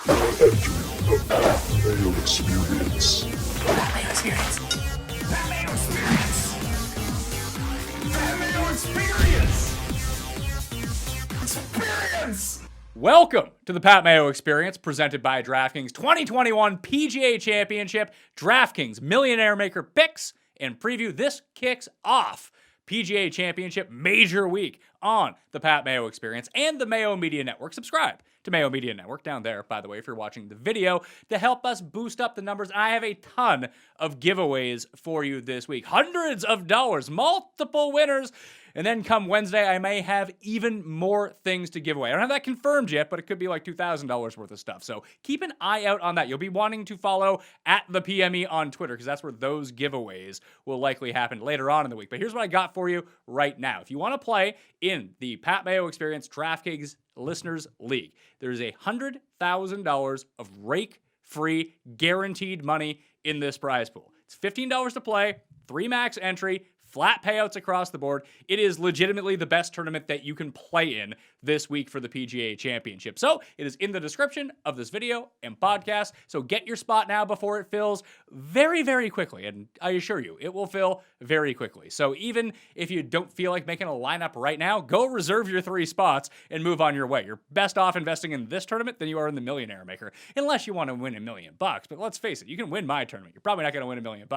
The Mayo Experience. That Mayo Experience. That Mayo Experience. That Mayo Experience. Experience. Welcome to the Pat Mayo Experience, presented by DraftKings 2021 PGA Championship DraftKings Millionaire Maker picks and preview. This kicks off PGA Championship Major Week on the Pat Mayo Experience and the Mayo Media Network. Subscribe to Mayo Media Network down there, by the way, if you're watching the video, to help us boost up the numbers. I have a ton of giveaways for you this week. Hundreds of dollars, multiple winners. And then come Wednesday, I may have even more things to give away. I don't have that confirmed yet, but it could be like $2,000 worth of stuff. So keep an eye out on that. You'll be wanting to follow at the PME on Twitter, because that's where those giveaways will likely happen later on in the week. But here's what I got for you right now. If you want to play in the Pat Mayo Experience DraftKings Listeners League, there's $100,000 of rake-free guaranteed money in this prize pool. It's $15 to play, 3 max entry, flat payouts across the board. It is legitimately the best tournament that you can play in this week for the PGA Championship. So it is in the description of this video and podcast. So get your spot now before it fills very, very quickly. And I assure you, it will fill very quickly. So even if you don't feel like making a lineup right now, go reserve your 3 spots and move on your way. You're best off investing in this tournament than you are in the Millionaire Maker, unless you want to win $1 million. But let's face it, you can win my tournament. You're probably not going to win $1 million,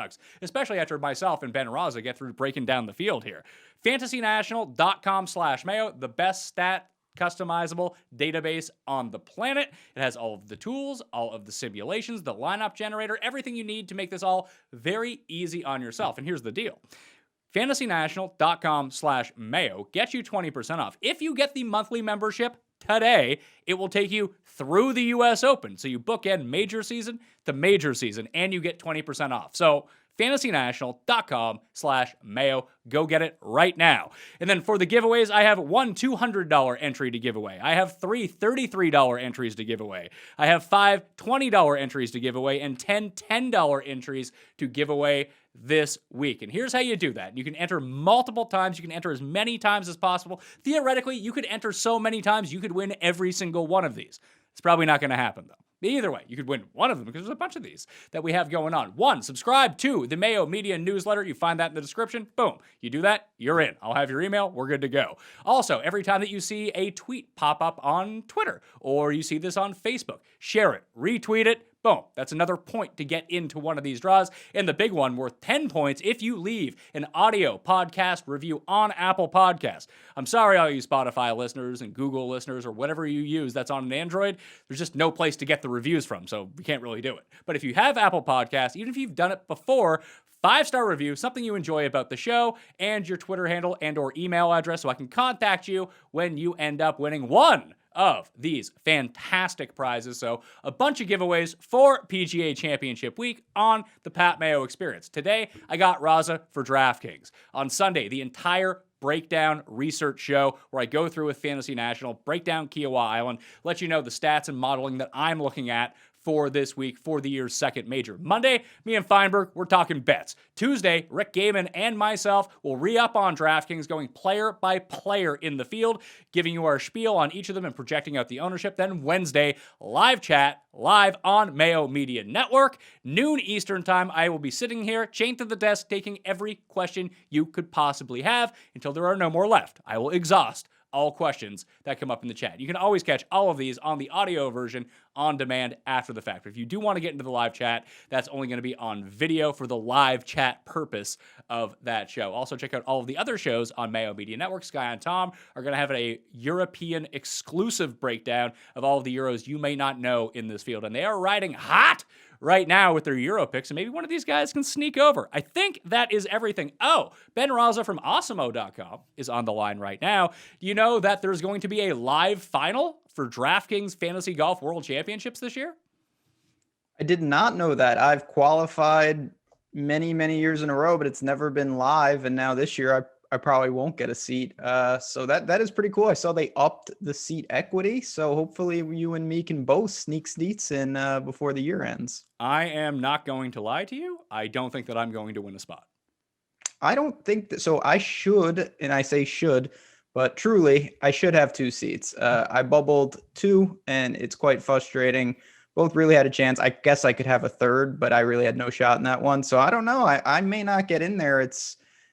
especially after myself and Ben Rasa get through breaking down the field here. FantasyNational.com/Mayo, the best stat customizable database on the planet. It has all of the tools, all of the simulations, the lineup generator, everything you need to make this all very easy on yourself. And here's the deal. FantasyNational.com/Mayo gets you 20% off. If you get the monthly membership today, it will take you through the US Open. So you bookend major season to major season, and you get 20% off. So FantasyNational.com/Mayo. Go get it right now. And then for the giveaways, I have 1 $200 entry to give away. I have 3 $33 entries to give away. I have 5 $20 entries to give away, and 10 $10 entries to give away this week. And here's how you do that. You can enter multiple times. You can enter as many times as possible. Theoretically, you could enter so many times you could win every single one of these. It's probably not going to happen, though. Either way, you could win one of them, because there's a bunch of these that we have going on. 1, subscribe to the Mayo Media newsletter. You find that in the description. Boom. You do that, you're in. I'll have your email. We're good to go. Also, every time that you see a tweet pop up on Twitter, or you see this on Facebook, share it, retweet it. Boom. That's another point to get into one of these draws. And the big one, worth 10 points if you leave an audio podcast review on Apple Podcasts. I'm sorry, all you Spotify listeners and Google listeners or whatever you use that's on an Android. There's just no place to get the reviews from, so we can't really do it. But if you have Apple Podcasts, even if you've done it before, 5-star review, something you enjoy about the show, and your Twitter handle and or email address so I can contact you when you end up winning one of these fantastic prizes. So a bunch of giveaways for PGA Championship Week on the Pat Mayo Experience. Today, I got Rasa for DraftKings. On Sunday, the entire breakdown research show where I go through with Fantasy National, break down Kiowa Island, let you know the stats and modeling that I'm looking at for this week for the year's second major. Monday, me and Feinberg, we're talking bets. Tuesday, Rick Gaiman and myself will re-up on DraftKings, going player by player in the field, giving you our spiel on each of them and projecting out the ownership. Then Wednesday, live chat, live on Mayo Media Network, noon Eastern time. I will be sitting here, chained to the desk, taking every question you could possibly have until there are no more left. I will exhaust all questions that come up in the chat. You can always catch all of these on the audio version on demand after the fact. But if you do want to get into the live chat, that's only going to be on video for the live chat purpose of that show. Also, check out all of the other shows on Mayo Media Network. Sky and Tom are going to have a European exclusive breakdown of all of the Euros you may not know in this field. And they are riding hot right now with their Euro picks, and maybe one of these guys can sneak over. I think that is everything. Oh, Ben Rasa from Awesemo.com is on the line right now. Do you know that there's going to be a live final for DraftKings Fantasy Golf World Championships this year? I did not know that. I've qualified many, many years in a row, but it's never been live. And now this year, I probably won't get a seat. So that is pretty cool. I saw they upped the seat equity. So hopefully you and me can both sneak seats in before the year ends. I am not going to lie to you. I don't think that I'm going to win a spot. I don't think that. So I should, and I say should, but truly I should have 2 seats. I bubbled 2 and it's quite frustrating. both really had a chance. I guess I could have a third, but I really had no shot in that one. So I don't know. I may not get in there.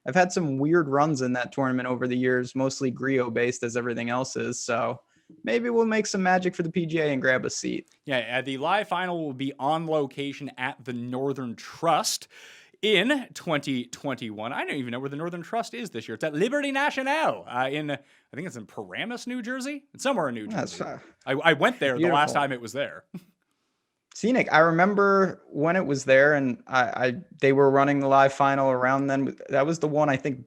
I've had some weird runs in that tournament over the years, mostly Griot based as everything else is. So maybe we'll make some magic for the PGA and grab a seat. Yeah, the live final will be on location at the Northern Trust in 2021. I don't even know where the Northern Trust is this year. It's at Liberty National I think it's in Paramus, New Jersey. It's somewhere in New Jersey. I went there beautiful. The last time it was there. Scenic. I remember when it was there, and they were running the live final around then. That was the one, I think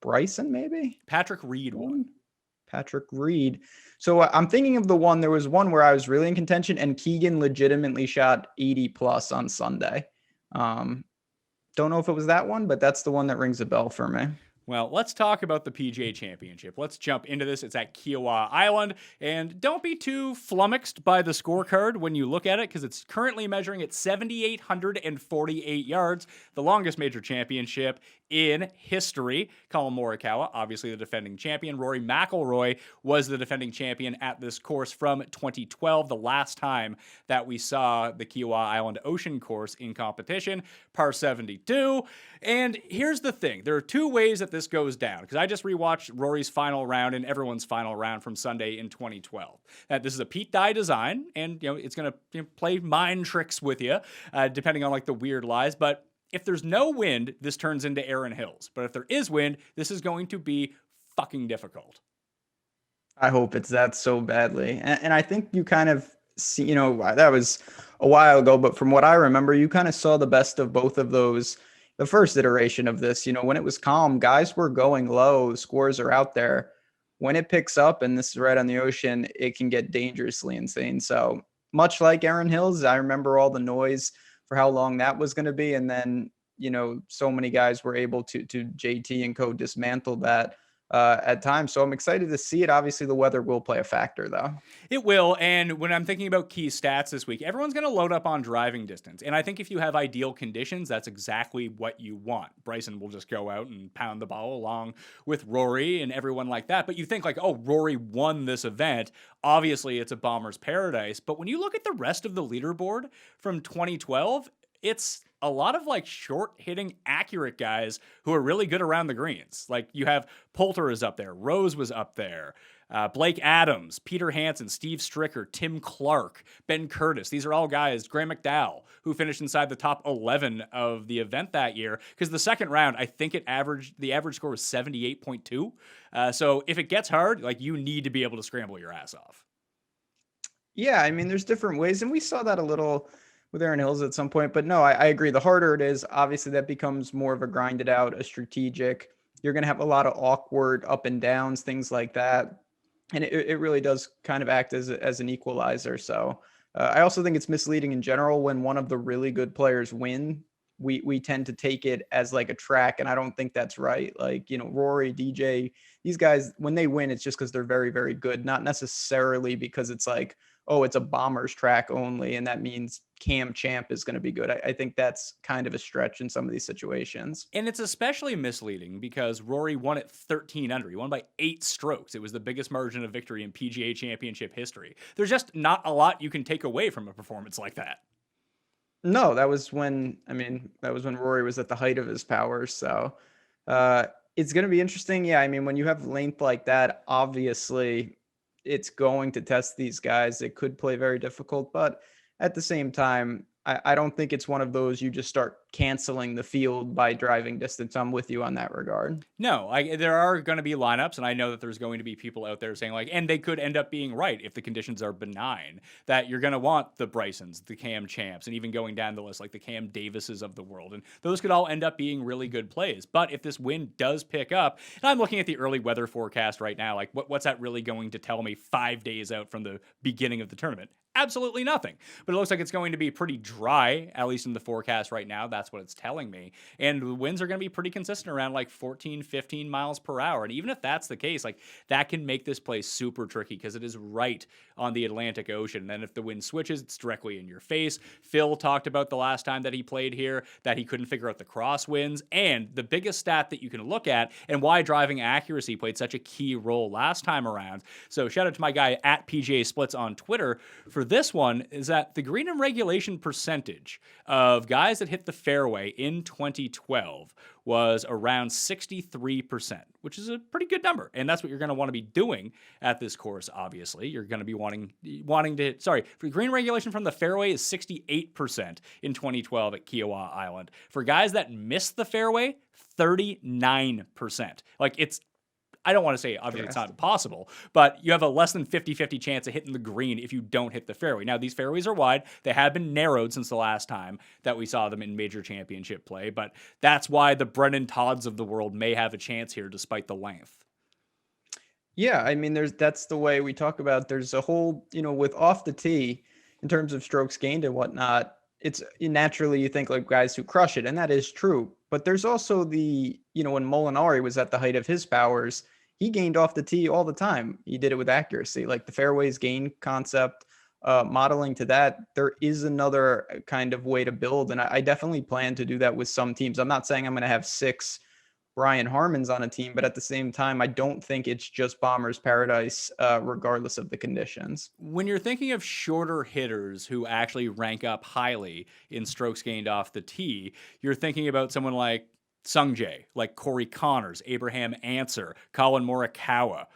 Bryson, maybe? Patrick Reed won. Patrick Reed. So I'm thinking of the one, there was one where I was really in contention and Keegan legitimately shot 80 plus on Sunday. Don't know if it was that one, but that's the one that rings a bell for me. Well, let's talk about the PGA Championship. Let's jump into this. It's at Kiowa Island, and don't be too flummoxed by the scorecard when you look at it, because it's currently measuring at 7,848 yards, the longest major championship in history. Colin Morikawa, obviously the defending champion. Rory McIlroy was the defending champion at this course from 2012, the last time that we saw the Kiowa Island Ocean course in competition, par 72. And here's the thing. There are two ways that this goes down, because I just rewatched Rory's final round and everyone's final round from Sunday in 2012. This is a Pete Dye design, and it's going to play mind tricks with you, depending on like the weird lies. But if there's no wind, this turns into Erin Hills. But if there is wind, this is going to be fucking difficult. I hope it's that so badly. And I think you kind of see, that was a while ago, but from what I remember, you kind of saw the best of both of those. The first iteration of this, when it was calm, guys were going low, scores are out there. When it picks up, and this is right on the ocean, it can get dangerously insane. So much like Erin Hills, I remember all the noise for how long that was going to be. And then, so many guys were able to JT and co dismantle that at times. So I'm excited to see it. Obviously, the weather will play a factor, though. It will. And when I'm thinking about key stats this week, everyone's going to load up on driving distance. And I think if you have ideal conditions, that's exactly what you want. Bryson will just go out and pound the ball along with Rory and everyone like that. But you think like, oh, Rory won this event. Obviously, it's a bomber's paradise. But when you look at the rest of the leaderboard from 2012, it's a lot of like short hitting accurate guys who are really good around the greens. Like you have Poulter is up there. Rose was up there. Blake Adams, Peter Hansen, Steve Stricker, Tim Clark, Ben Curtis. These are all guys, Graham McDowell, who finished inside the top 11 of the event that year. Because the second round, I think the average score was 78.2. So if it gets hard, like you need to be able to scramble your ass off. Yeah, I mean, there's different ways. And we saw that a little with Erin Hills at some point. But no, I agree. The harder it is, obviously that becomes more of a grinded out, a strategic. You're going to have a lot of awkward up and downs, things like that. And it really does kind of act as an equalizer. So I also think it's misleading in general when one of the really good players win. We tend to take it as like a track, and I don't think that's right. Like, Rory, DJ, these guys, when they win, it's just because they're very, very good, not necessarily because it's like, oh, it's a bomber's track only, and that means Cam Champ is going to be good. I think that's kind of a stretch in some of these situations. And it's especially misleading because Rory won at 13 under. He won by 8 strokes. It was the biggest margin of victory in PGA Championship history. There's just not a lot you can take away from a performance like that. No, that was when Rory was at the height of his powers. So it's going to be interesting. Yeah, I mean, when you have length like that, obviously it's going to test these guys. It could play very difficult, but at the same time, I don't think it's one of those you just start canceling the field by driving distance. I'm with you on that regard. No, there are going to be lineups, and I know that there's going to be people out there saying like, and they could end up being right if the conditions are benign, that you're going to want the Brysons, the Cam Champs, and even going down the list like the Cam Davises of the world. And those could all end up being really good plays. But if this wind does pick up, and I'm looking at the early weather forecast right now, like what's that really going to tell me 5 days out from the beginning of the tournament? Absolutely nothing. But it looks like it's going to be pretty dry, at least in the forecast right now. That's what it's telling me. And the winds are going to be pretty consistent around like 14, 15 miles per hour. And even if that's the case, like that can make this place super tricky because it is right on the Atlantic Ocean. And then if the wind switches, it's directly in your face. Phil talked about the last time that he played here that he couldn't figure out the crosswinds. And the biggest stat that you can look at and why driving accuracy played such a key role last time around. So shout out to my guy at PGA Splits on Twitter for this one is that the green and regulation percentage of guys that hit the fairway in 2012 was around 63%, which is a pretty good number. And that's what you're going to want to be doing at this course, obviously. You're going to be wanting to, for green regulation from the fairway is 68% in 2012 at Kiowa Island. For guys that miss the fairway, 39%. Like, I don't want to say obviously it's not impossible, but you have a less than 50-50 chance of hitting the green if you don't hit the fairway. Now, these fairways are wide. They have been narrowed since the last time that we saw them in major championship play, but that's why the Brennan Todds of the world may have a chance here despite the length. Yeah, I mean, that's the way we talk about. There's a whole, with off the tee in terms of strokes gained and whatnot. It's naturally you think like guys who crush it, and that is true. But there's also the, when Molinari was at the height of his powers, he gained off the tee all the time. He did it with accuracy, like the fairways gain concept, modeling to that. There is another kind of way to build. And I definitely plan to do that with some teams. I'm not saying I'm going to have 6 Brian Harmons on a team, but at the same time, I don't think it's just Bomber's paradise, regardless of the conditions. When you're thinking of shorter hitters who actually rank up highly in strokes gained off the tee, you're thinking about someone like Sungjae, like Corey Connors, Abraham Answer, Colin Morikawa,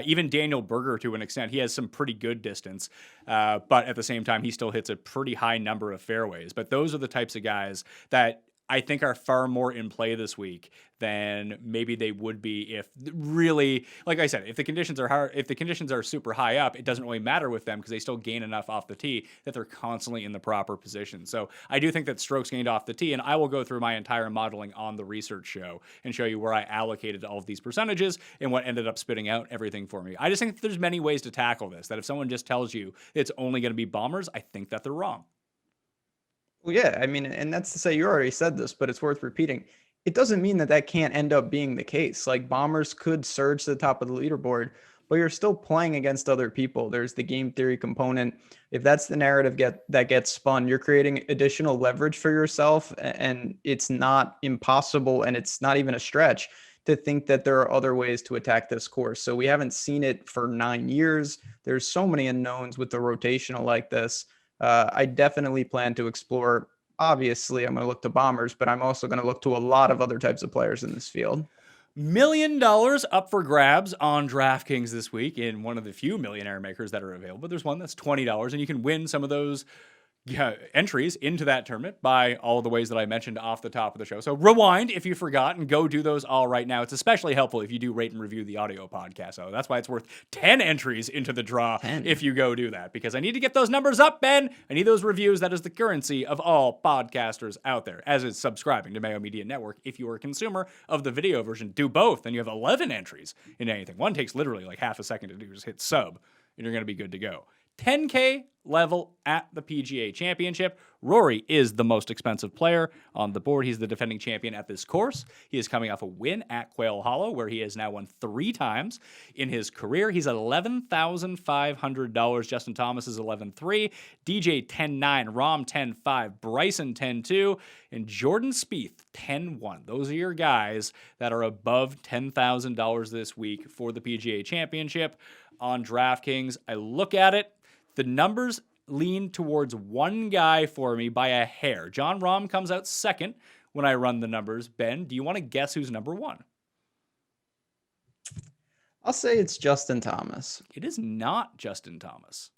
even Daniel Berger to an extent. He has some pretty good distance, but at the same time, he still hits a pretty high number of fairways. But those are the types of guys that I think are far more in play this week than maybe they would be if really, like I said, if the conditions are hard, if the conditions are super high up, it doesn't really matter with them because they still gain enough off the tee that they're constantly in the proper position. So I do think that strokes gained off the tee, and I will go through my entire modeling on the research show and show you where I allocated all of these percentages and what ended up spitting out everything for me. I just think that there's many ways to tackle this, that if someone just tells you it's only going to be bombers, I think that they're wrong. Well, yeah, I mean, and that's to say you already said this, but it's worth repeating. It doesn't mean that can't end up being the case. Like bombers could surge to the top of the leaderboard, but you're still playing against other people. There's the game theory component. If that's the narrative that gets spun, you're creating additional leverage for yourself, and it's not impossible, and it's not even a stretch to think that there are other ways to attack this course. So we haven't seen it for 9 years. There's so many unknowns with the rotational like this. I definitely plan to explore. Obviously, I'm going to look to bombers, but I'm also going to look to a lot of other types of players in this field. $1 million up for grabs on DraftKings this week in one of the few millionaire makers that are available. There's one that's $20, and you can win some of those entries into that tournament by all of the ways that I mentioned off the top of the show. So rewind if you forgot and go do those all right now. It's especially helpful if you do rate and review the audio podcast. So that's why it's worth 10 entries into the draw 10. if you go do that, because I need to get those numbers up, Ben. I need those reviews. That is the currency of all podcasters out there, as is subscribing to Mayo Media Network. If you are a consumer of the video version, do both. Then you have 11 entries in anything. One takes literally like half a second to do. Just hit sub and you're going to be good to go. 10K level at the PGA Championship. Rory is the most expensive player on the board. He's the defending champion at this course. He is coming off a win at Quail Hollow, where he has now won 3 times in his career. He's $11,500. Justin Thomas is 11.3, DJ 10.9, Rom 10.5, Bryson 10.2, and Jordan Spieth 10.1. Those are your guys that are above $10,000 this week for the PGA Championship on DraftKings. I look at it. The numbers lean towards one guy for me by a hair. John Rahm comes out second when I run the numbers. Ben, do you want to guess who's number 1? I'll say it's Justin Thomas. It is not Justin Thomas.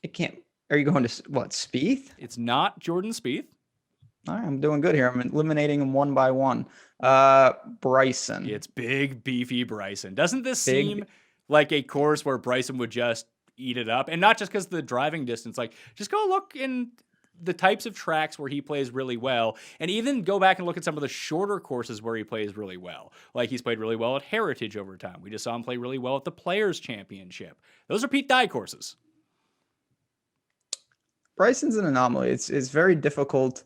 It can't. Are you going to what? Spieth? It's not Jordan Spieth. All right, I'm doing good here. I'm eliminating them one by one. Bryson. It's big, beefy Bryson. Doesn't this seem like a course where Bryson would just eat it up? And not just because of the driving distance. Like, just go look in the types of tracks where he plays really well, and even go back and look at some of the shorter courses where he plays really well. Like, he's played really well at Heritage over time. We just saw him play really well at the Players Championship. Those are Pete Dye courses. Bryson's an anomaly. It's very difficult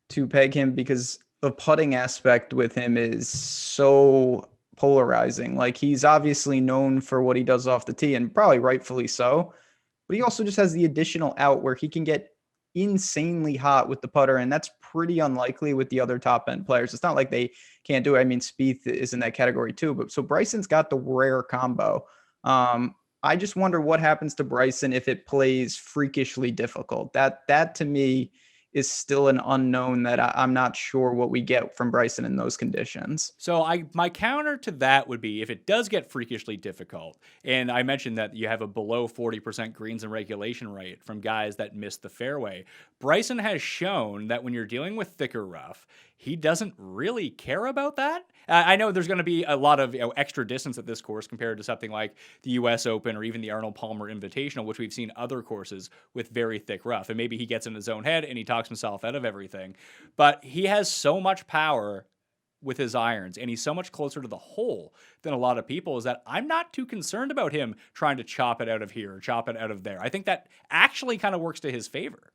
to peg him because the putting aspect with him is so polarizing. Like, he's obviously known for what he does off the tee, and probably rightfully so, but he also just has the additional out where he can get insanely hot with the putter, and that's pretty unlikely with the other top end players. It's not like they can't do it. I mean, Spieth is in that category too, but so Bryson's got the rare combo. I just wonder what happens to Bryson if it plays freakishly difficult. That to me is still an unknown that I'm not sure what we get from Bryson in those conditions. So my counter to that would be if it does get freakishly difficult, and I mentioned that you have a below 40% greens and regulation rate from guys that miss the fairway. Bryson has shown that when you're dealing with thicker rough, he doesn't really care about that. I know there's going to be a lot of extra distance at this course compared to something like the U.S. Open or even the Arnold Palmer Invitational, which we've seen other courses with very thick rough. And maybe he gets in his own head and he talks himself out of everything. But he has so much power with his irons, and he's so much closer to the hole than a lot of people, is that I'm not too concerned about him trying to chop it out of here or chop it out of there. I think that actually kind of works to his favor.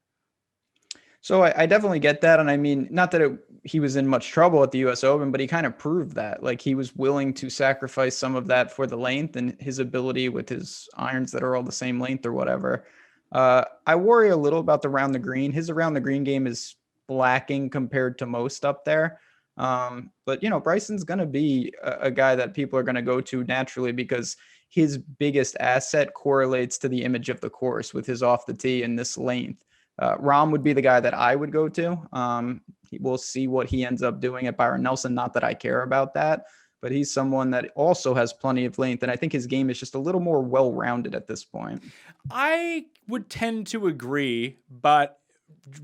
So I definitely get that. And I mean, not that he was in much trouble at the US Open, but he kind of proved that. Like, he was willing to sacrifice some of that for the length and his ability with his irons that are all the same length or whatever. I worry a little about the around the green. His around the green game is lacking compared to most up there. But, Bryson's going to be a guy that people are going to go to naturally because his biggest asset correlates to the image of the course with his off the tee and this length. Rahm would be the guy that I would go to. We'll see what he ends up doing at Byron Nelson. Not that I care about that, but he's someone that also has plenty of length. And I think his game is just a little more well-rounded at this point. I would tend to agree, but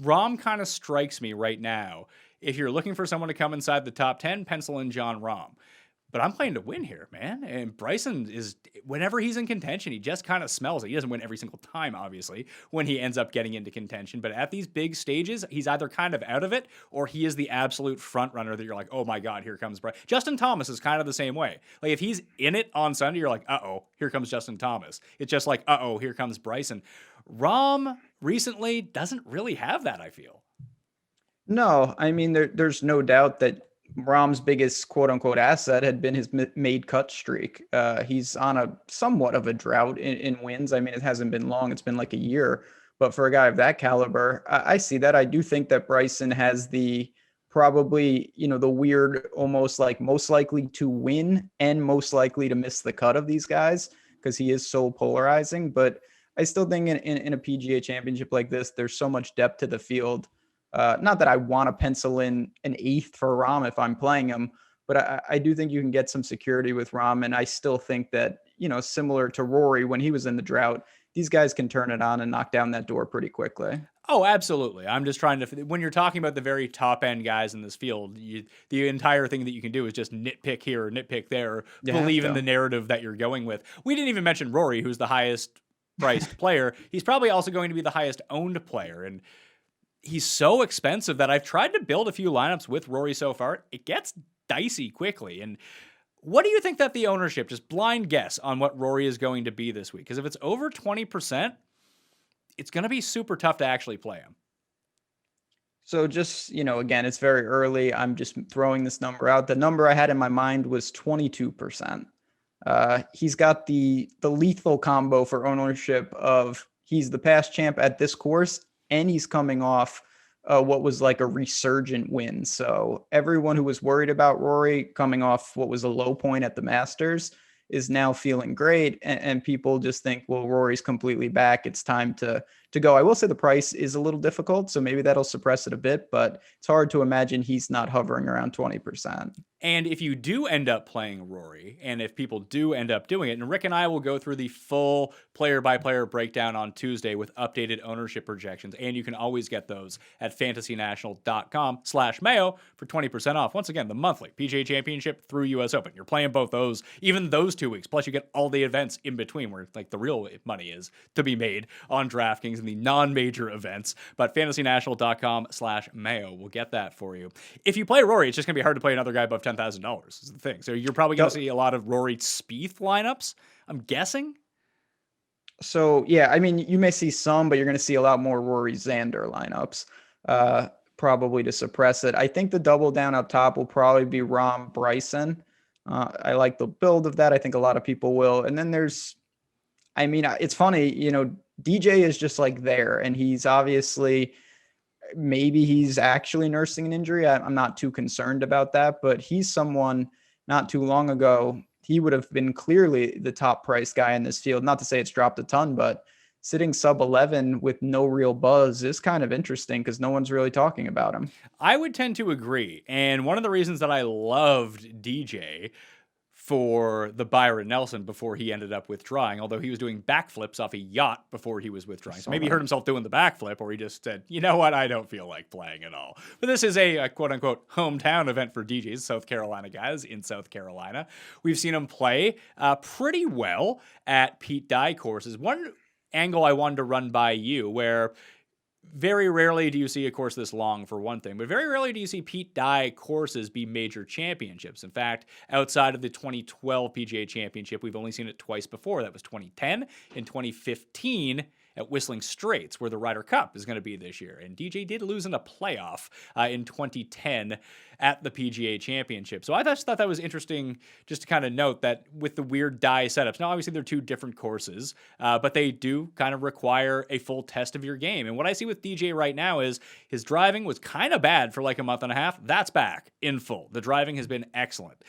Rahm kind of strikes me right now. If you're looking for someone to come inside the top 10, pencil in John Rahm. But I'm playing to win here, man. And Bryson is, whenever he's in contention, he just kind of smells it. He doesn't win every single time, obviously, when he ends up getting into contention. But at these big stages, he's either kind of out of it or he is the absolute front runner that you're like, oh my God, here comes Bryson. Justin Thomas is kind of the same way. Like, if he's in it on Sunday, you're like, uh-oh, here comes Justin Thomas. It's just like, uh-oh, here comes Bryson. Rahm recently doesn't really have that, I feel. No, I mean, there's no doubt that Rahm's biggest quote unquote asset had been his made cut streak. He's on a somewhat of a drought in wins. I mean, it hasn't been long. It's been like a year, but for a guy of that caliber, I see that. I do think that Bryson has the probably, the weird, almost like most likely to win and most likely to miss the cut of these guys because he is so polarizing. But I still think in a PGA championship like this, there's so much depth to the field. Not that I want to pencil in an eighth for Rahm if I'm playing him, but I do think you can get some security with Rahm. And I still think that, similar to Rory when he was in the drought, these guys can turn it on and knock down that door pretty quickly. Oh, absolutely. I'm just trying to, when you're talking about the very top end guys in this field, the entire thing that you can do is just nitpick here or nitpick there, or believe in the narrative that you're going with. We didn't even mention Rory, who's the highest priced player. He's probably also going to be the highest owned player. And he's so expensive that I've tried to build a few lineups with Rory so far. It gets dicey quickly. And what do you think that the ownership, just blind guess on what Rory is going to be this week? Because if it's over 20%, it's going to be super tough to actually play him. So just, again, it's very early. I'm just throwing this number out. The number I had in my mind was 22%. He's got the lethal combo for ownership of he's the past champ at this course, and he's coming off what was like a resurgent win. So everyone who was worried about Rory coming off what was a low point at the Masters is now feeling great. And people just think, well, Rory's completely back. It's time to go. I will say the price is a little difficult, so maybe that'll suppress it a bit, but it's hard to imagine he's not hovering around 20%. And if you do end up playing Rory, and if people do end up doing it, and Rick and I will go through the full player-by-player breakdown on Tuesday with updated ownership projections, and you can always get those at fantasynational.com/Mayo for 20% off. Once again, the monthly PGA Championship through US Open. You're playing both those, even those 2 weeks, plus you get all the events in between where like the real money is to be made on DraftKings and the non-major events. But fantasynational.com/Mayo will get that for you. If you play Rory, it's just going to be hard to play another guy above $10,000 is the thing. So you're probably going to see a lot of Rory Spieth lineups, I'm guessing. So, yeah, I mean, you may see some, but you're going to see a lot more Rory Xander lineups, probably to suppress it. I think the double down up top will probably be Rahm Bryson. I like the build of that. I think a lot of people will. And then it's funny, DJ is just like there, and he's obviously, maybe he's actually nursing an injury. I'm not too concerned about that, but he's someone not too long ago, he would have been clearly the top price guy in this field. Not to say it's dropped a ton, but sitting sub 11 with no real buzz is kind of interesting because no one's really talking about him. I would tend to agree. And one of the reasons that I loved DJ for the Byron Nelson before he ended up withdrawing, although he was doing backflips off a yacht before he was withdrawing. So maybe he hurt himself doing the backflip, or he just said, you know what, I don't feel like playing at all. But this is a quote-unquote hometown event for DJ's, South Carolina guys in South Carolina. We've seen him play pretty well at Pete Dye courses. One angle I wanted to run by you, where very rarely do you see a course this long, for one thing, but very rarely do you see Pete Dye courses be major championships. In fact, outside of the 2012 PGA Championship, we've only seen it twice before. That was 2010 and 2015 at Whistling Straits, where the Ryder Cup is going to be this year. And DJ did lose in a playoff in 2010 at the PGA Championship. So I just thought that was interesting just to kind of note that with the weird Dye setups, now obviously they're two different courses, but they do kind of require a full test of your game. And what I see with DJ right now is his driving was kind of bad for like a month and a half. That's back in full. The driving has been excellent,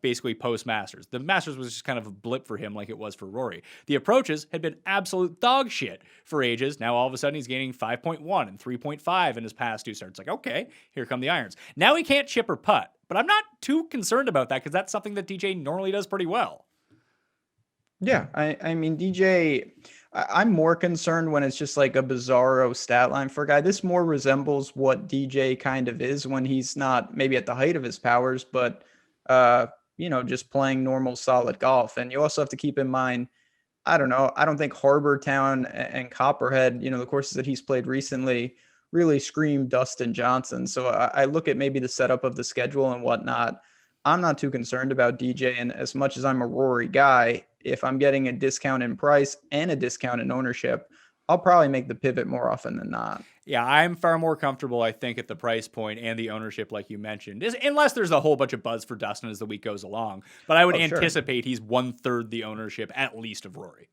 basically post-Masters. The Masters was just kind of a blip for him like it was for Rory. The approaches had been absolute dog shit for ages. Now all of a sudden he's gaining 5.1 and 3.5 in his past two starts. Like, okay, here come the irons. Now he can't chip or putt, but I'm not too concerned about that because that's something that DJ normally does pretty well. Yeah, I mean, DJ, I'm more concerned when it's just like a bizarro stat line for a guy. This more resembles what DJ kind of is when he's not maybe at the height of his powers, but, just playing normal solid golf. And you also have to keep in mind, I don't know, I don't think Harbor Town and Copperhead, the courses that he's played recently really scream Dustin Johnson. So I look at maybe the setup of the schedule and whatnot. I'm not too concerned about DJ. And as much as I'm a Rory guy, if I'm getting a discount in price and a discount in ownership, I'll probably make the pivot more often than not. Yeah, I'm far more comfortable, I think, at the price point and the ownership, like you mentioned, unless there's a whole bunch of buzz for Dustin as the week goes along. But I would anticipate he's 1/3 the ownership, at least, of Rory.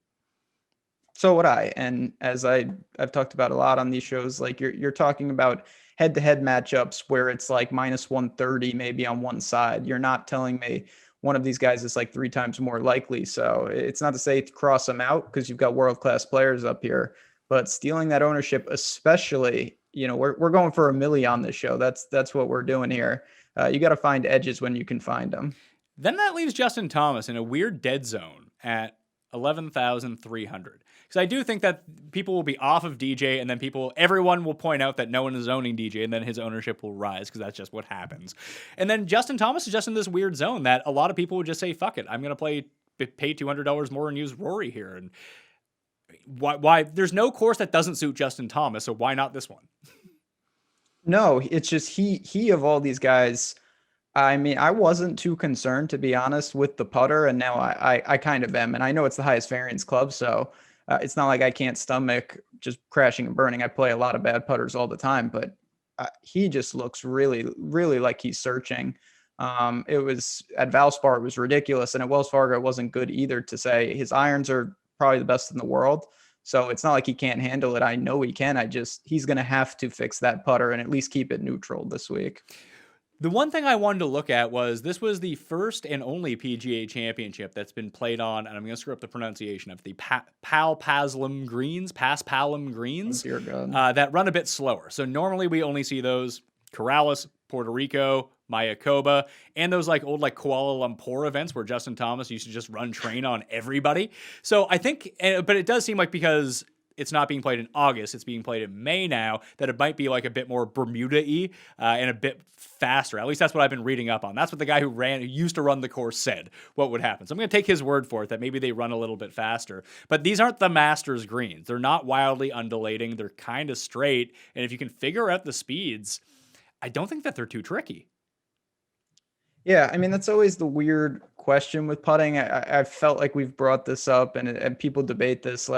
So would I. And as I've talked about a lot on these shows, like you're talking about head-to-head matchups where it's like minus 130 maybe on one side. You're not telling me one of these guys is like 3 times more likely. So it's not to say to cross them out because you've got world-class players up here, but stealing that ownership, especially, we're going for a milli on this show. That's what we're doing here. You got to find edges when you can find them. Then that leaves Justin Thomas in a weird dead zone at 11,300. Because I do think that people will be off of DJ, and then everyone will point out that no one is owning DJ, and then his ownership will rise because that's just what happens. And then Justin Thomas is just in this weird zone that a lot of people would just say, fuck it, I'm going to pay $200 more and use Rory here. And why? There's no course that doesn't suit Justin Thomas, so why not this one? No, it's just he of all these guys. I mean, I wasn't too concerned, to be honest, with the putter, and now I kind of am. And I know it's the highest variance club, so it's not like I can't stomach just crashing and burning. I play a lot of bad putters all the time, but he just looks really, really like he's searching. It was at Valspar, it was ridiculous, and at Wells Fargo, it wasn't good either to say. His irons are probably the best in the world, so it's not like he can't handle it. I know he can. He's going to have to fix that putter and at least keep it neutral this week. The one thing I wanted to look at was this was the first and only PGA Championship that's been played on, and I'm going to screw up the pronunciation of the Paspalum Greens, that run a bit slower. So normally we only see those Corrales, Puerto Rico, Mayakoba, and those old Kuala Lumpur events where Justin Thomas used to just run train on everybody. So I think, but it does seem like because it's not being played in August, it's being played in May now, that it might be a bit more Bermuda-y and a bit faster. At least that's what I've been reading up on. That's what the guy who used to run the course said what would happen. So I'm going to take his word for it that maybe they run a little bit faster. But these aren't the Masters greens. They're not wildly undulating. They're kind of straight. And if you can figure out the speeds, I don't think that they're too tricky. Yeah, I mean, that's always the weird question with putting. I felt like we've brought this up and people debate this,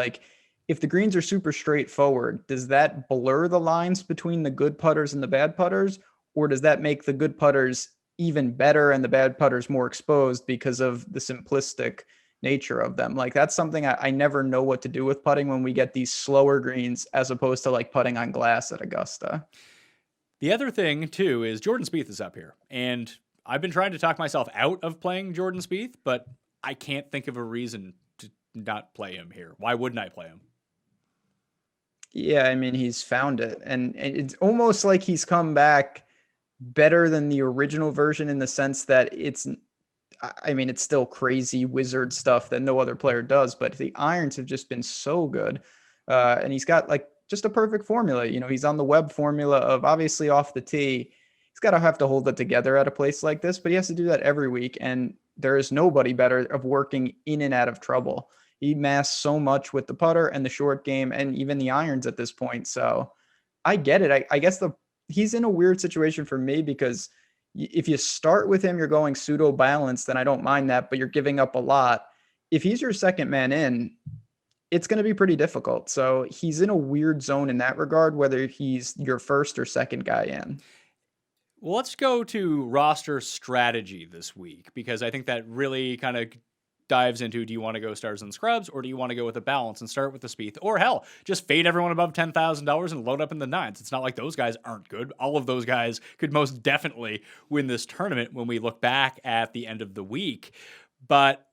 if the greens are super straightforward, does that blur the lines between the good putters and the bad putters? Or does that make the good putters even better and the bad putters more exposed because of the simplistic nature of them? That's something I never know what to do with putting when we get these slower greens as opposed to putting on glass at Augusta. The other thing, too, is Jordan Spieth is up here. And I've been trying to talk myself out of playing Jordan Spieth, but I can't think of a reason to not play him here. Why wouldn't I play him? Yeah, I mean, he's found it. And it's almost like he's come back better than the original version in the sense that I mean, it's still crazy wizard stuff that no other player does, but the irons have just been so good. And he's got like just a perfect formula. You know, he's on the web formula of obviously off the tee. He's got to have to hold it together at a place like this, but he has to do that every week. And there is nobody better of working in and out of trouble. He masks so much with the putter and the short game and even the irons at this point. So I get it. I guess he's in a weird situation for me because if you start with him, you're going pseudo balanced, then I don't mind that, but you're giving up a lot. If he's your second man in, it's going to be pretty difficult. So he's in a weird zone in that regard, whether he's your first or second guy in. Well, let's go to roster strategy this week, because I think that really kind of dives into, do you want to go stars and scrubs, or do you want to go with a balance and start with the Spieth, or hell, just fade everyone above $10,000 and load up in the nines? It's not like those guys aren't good. All of those guys could most definitely win this tournament when we look back at the end of the week. But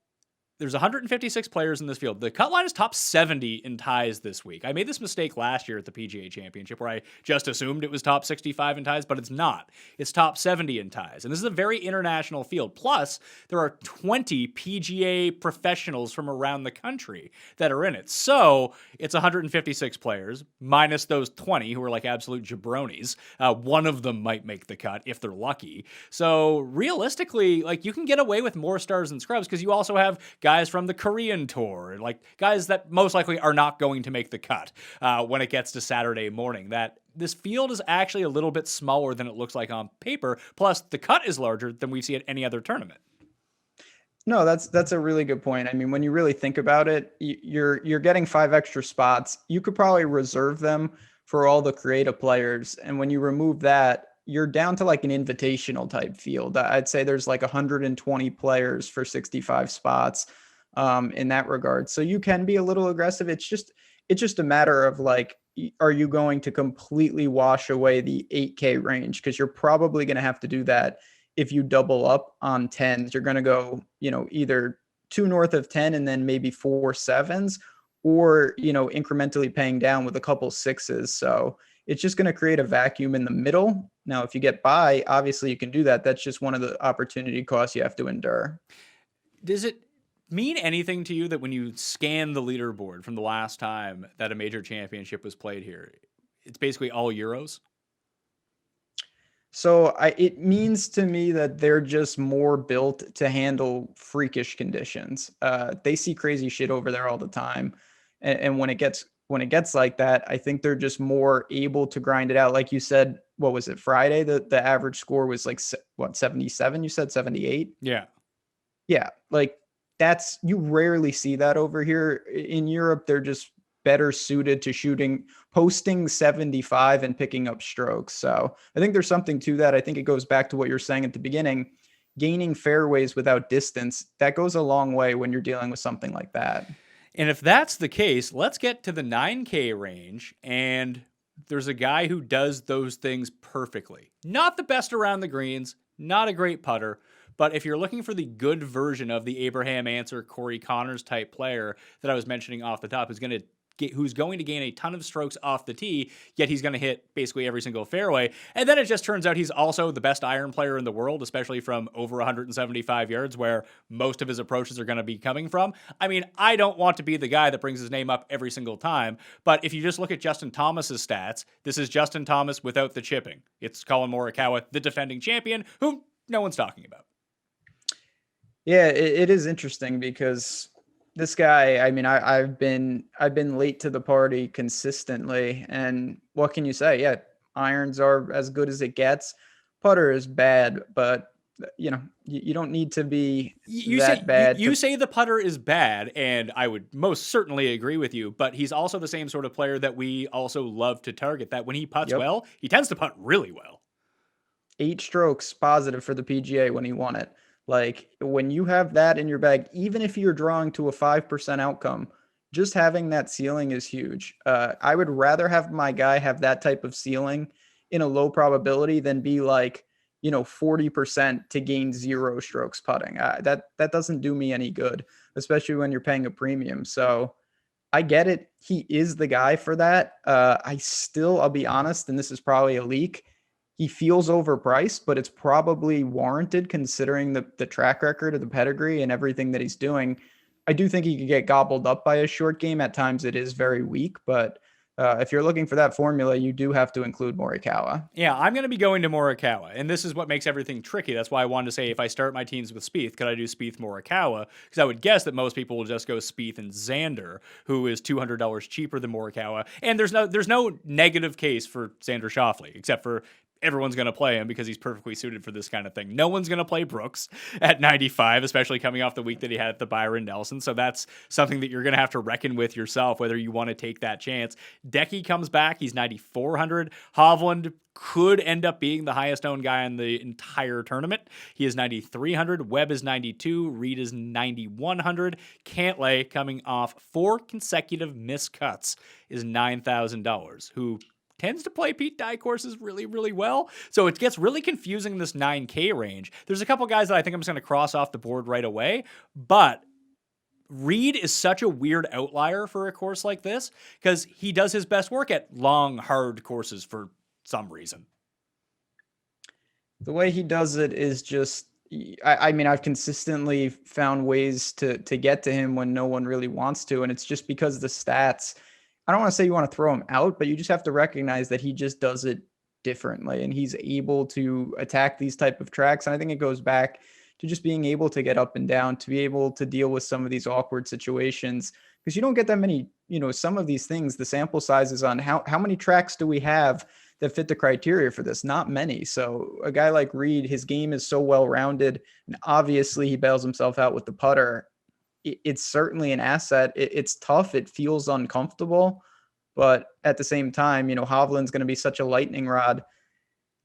there's 156 players in this field. The cut line is top 70 in ties this week. I made this mistake last year at the PGA Championship where I just assumed it was top 65 in ties, but it's not. It's top 70 in ties. And this is a very international field. Plus, there are 20 PGA professionals from around the country that are in it. So it's 156 players, minus those 20 who are like absolute jabronis. One of them might make the cut if they're lucky. So realistically, like, you can get away with more stars and scrubs because you also have guys from the Korean tour, like guys that most likely are not going to make the cut when it gets to Saturday morning. That this field is actually a little bit smaller than it looks like on paper. Plus, the cut is larger than we see at any other tournament. No, that's a really good point. I mean, when you really think about it, you're getting 5 extra spots. You could probably reserve them for all the creative players, and when you remove that, you're down to like an invitational type field. I'd say there's like 120 players for 65 spots in that regard. So you can be a little aggressive. It's just a matter of like, are you going to completely wash away the 8K range? Because you're probably going to have to do that if you double up on 10s. You're going to go, either 2 north of 10 and then maybe 4 7s, or, incrementally paying down with a couple 6s. So it's just going to create a vacuum in the middle. Now, if you get by, obviously you can do that. That's just one of the opportunity costs you have to endure. Does it mean anything to you that when you scan the leaderboard from the last time that a major championship was played here, it's basically all Euros? So it means to me that they're just more built to handle freakish conditions. They see crazy shit over there all the time. And when it gets like that, I think they're just more able to grind it out. Like you said, what was it, Friday? The average score was like, 77? You said 78? Yeah. Yeah. Like you rarely see that over here. In Europe, they're just better suited to posting 75 and picking up strokes. So I think there's something to that. I think it goes back to what you're saying at the beginning, gaining fairways without distance. That goes a long way when you're dealing with something like that. And if that's the case, let's get to the 9K range. And there's a guy who does those things perfectly. Not the best around the greens, not a great putter, but if you're looking for the good version of the Abraham Answer, Corey Connors type player that I was mentioning off the top, who's going to gain a ton of strokes off the tee, yet he's going to hit basically every single fairway. And then it just turns out he's also the best iron player in the world, especially from over 175 yards, where most of his approaches are going to be coming from. I mean, I don't want to be the guy that brings his name up every single time, but if you just look at Justin Thomas's stats, this is Justin Thomas without the chipping. It's Colin Morikawa, the defending champion, whom no one's talking about. Yeah, it is interesting because this guy, I mean, I've been late to the party consistently, and what can you say? Yeah, irons are as good as it gets. Putter is bad, but you don't need to be bad. You say the putter is bad, and I would most certainly agree with you, but he's also the same sort of player that we also love to target, that when he putts well, he tends to putt really well. 8 strokes positive for the PGA when he won it. Like, when you have that in your bag, even if you're drawing to a 5% outcome, just having that ceiling is huge. I would rather have my guy have that type of ceiling in a low probability than be like 40% to gain 0 strokes putting. That doesn't do me any good, especially when you're paying a premium. So I get it. He is the guy for that. I'll be honest, and this is probably a leak. He feels overpriced, but it's probably warranted considering the track record of the pedigree and everything that he's doing. I do think he could get gobbled up by a short game. At times it is very weak, but if you're looking for that formula, you do have to include Morikawa. Yeah, I'm going to be going to Morikawa, and this is what makes everything tricky. That's why I wanted to say if I start my teams with Spieth, could I do Spieth Morikawa? Because I would guess that most people will just go Spieth and Xander, who is $200 cheaper than Morikawa. And there's no negative case for Xander Schauffele, except for everyone's going to play him because he's perfectly suited for this kind of thing. No one's going to play Brooks at 95, especially coming off the week that he had at the Byron Nelson. So that's something that you're going to have to reckon with yourself, whether you want to take that chance. Decky comes back. He's 9,400. Hovland could end up being the highest owned guy in the entire tournament. He is 9,300. Webb is 92. Reed is 9,100. Cantlay, coming off 4 consecutive missed cuts, is $9,000, who tends to play Pete Dye courses really, really well. So it gets really confusing in this 9K range. There's a couple guys that I think I'm just going to cross off the board right away, but Reed is such a weird outlier for a course like this because he does his best work at long, hard courses for some reason. The way he does it is just, I mean, I've consistently found ways to get to him when no one really wants to, and it's just because the stats, I don't want to say you want to throw him out, but you just have to recognize that he just does it differently and he's able to attack these type of tracks. And I think it goes back to just being able to get up and down, to be able to deal with some of these awkward situations, because you don't get that many, some of these things, the sample sizes on how many tracks do we have that fit the criteria for this? Not many. So a guy like Reed, his game is so well-rounded, and obviously he bails himself out with the putter. It's certainly an asset. It's tough. It feels uncomfortable, but at the same time, Hovland's going to be such a lightning rod.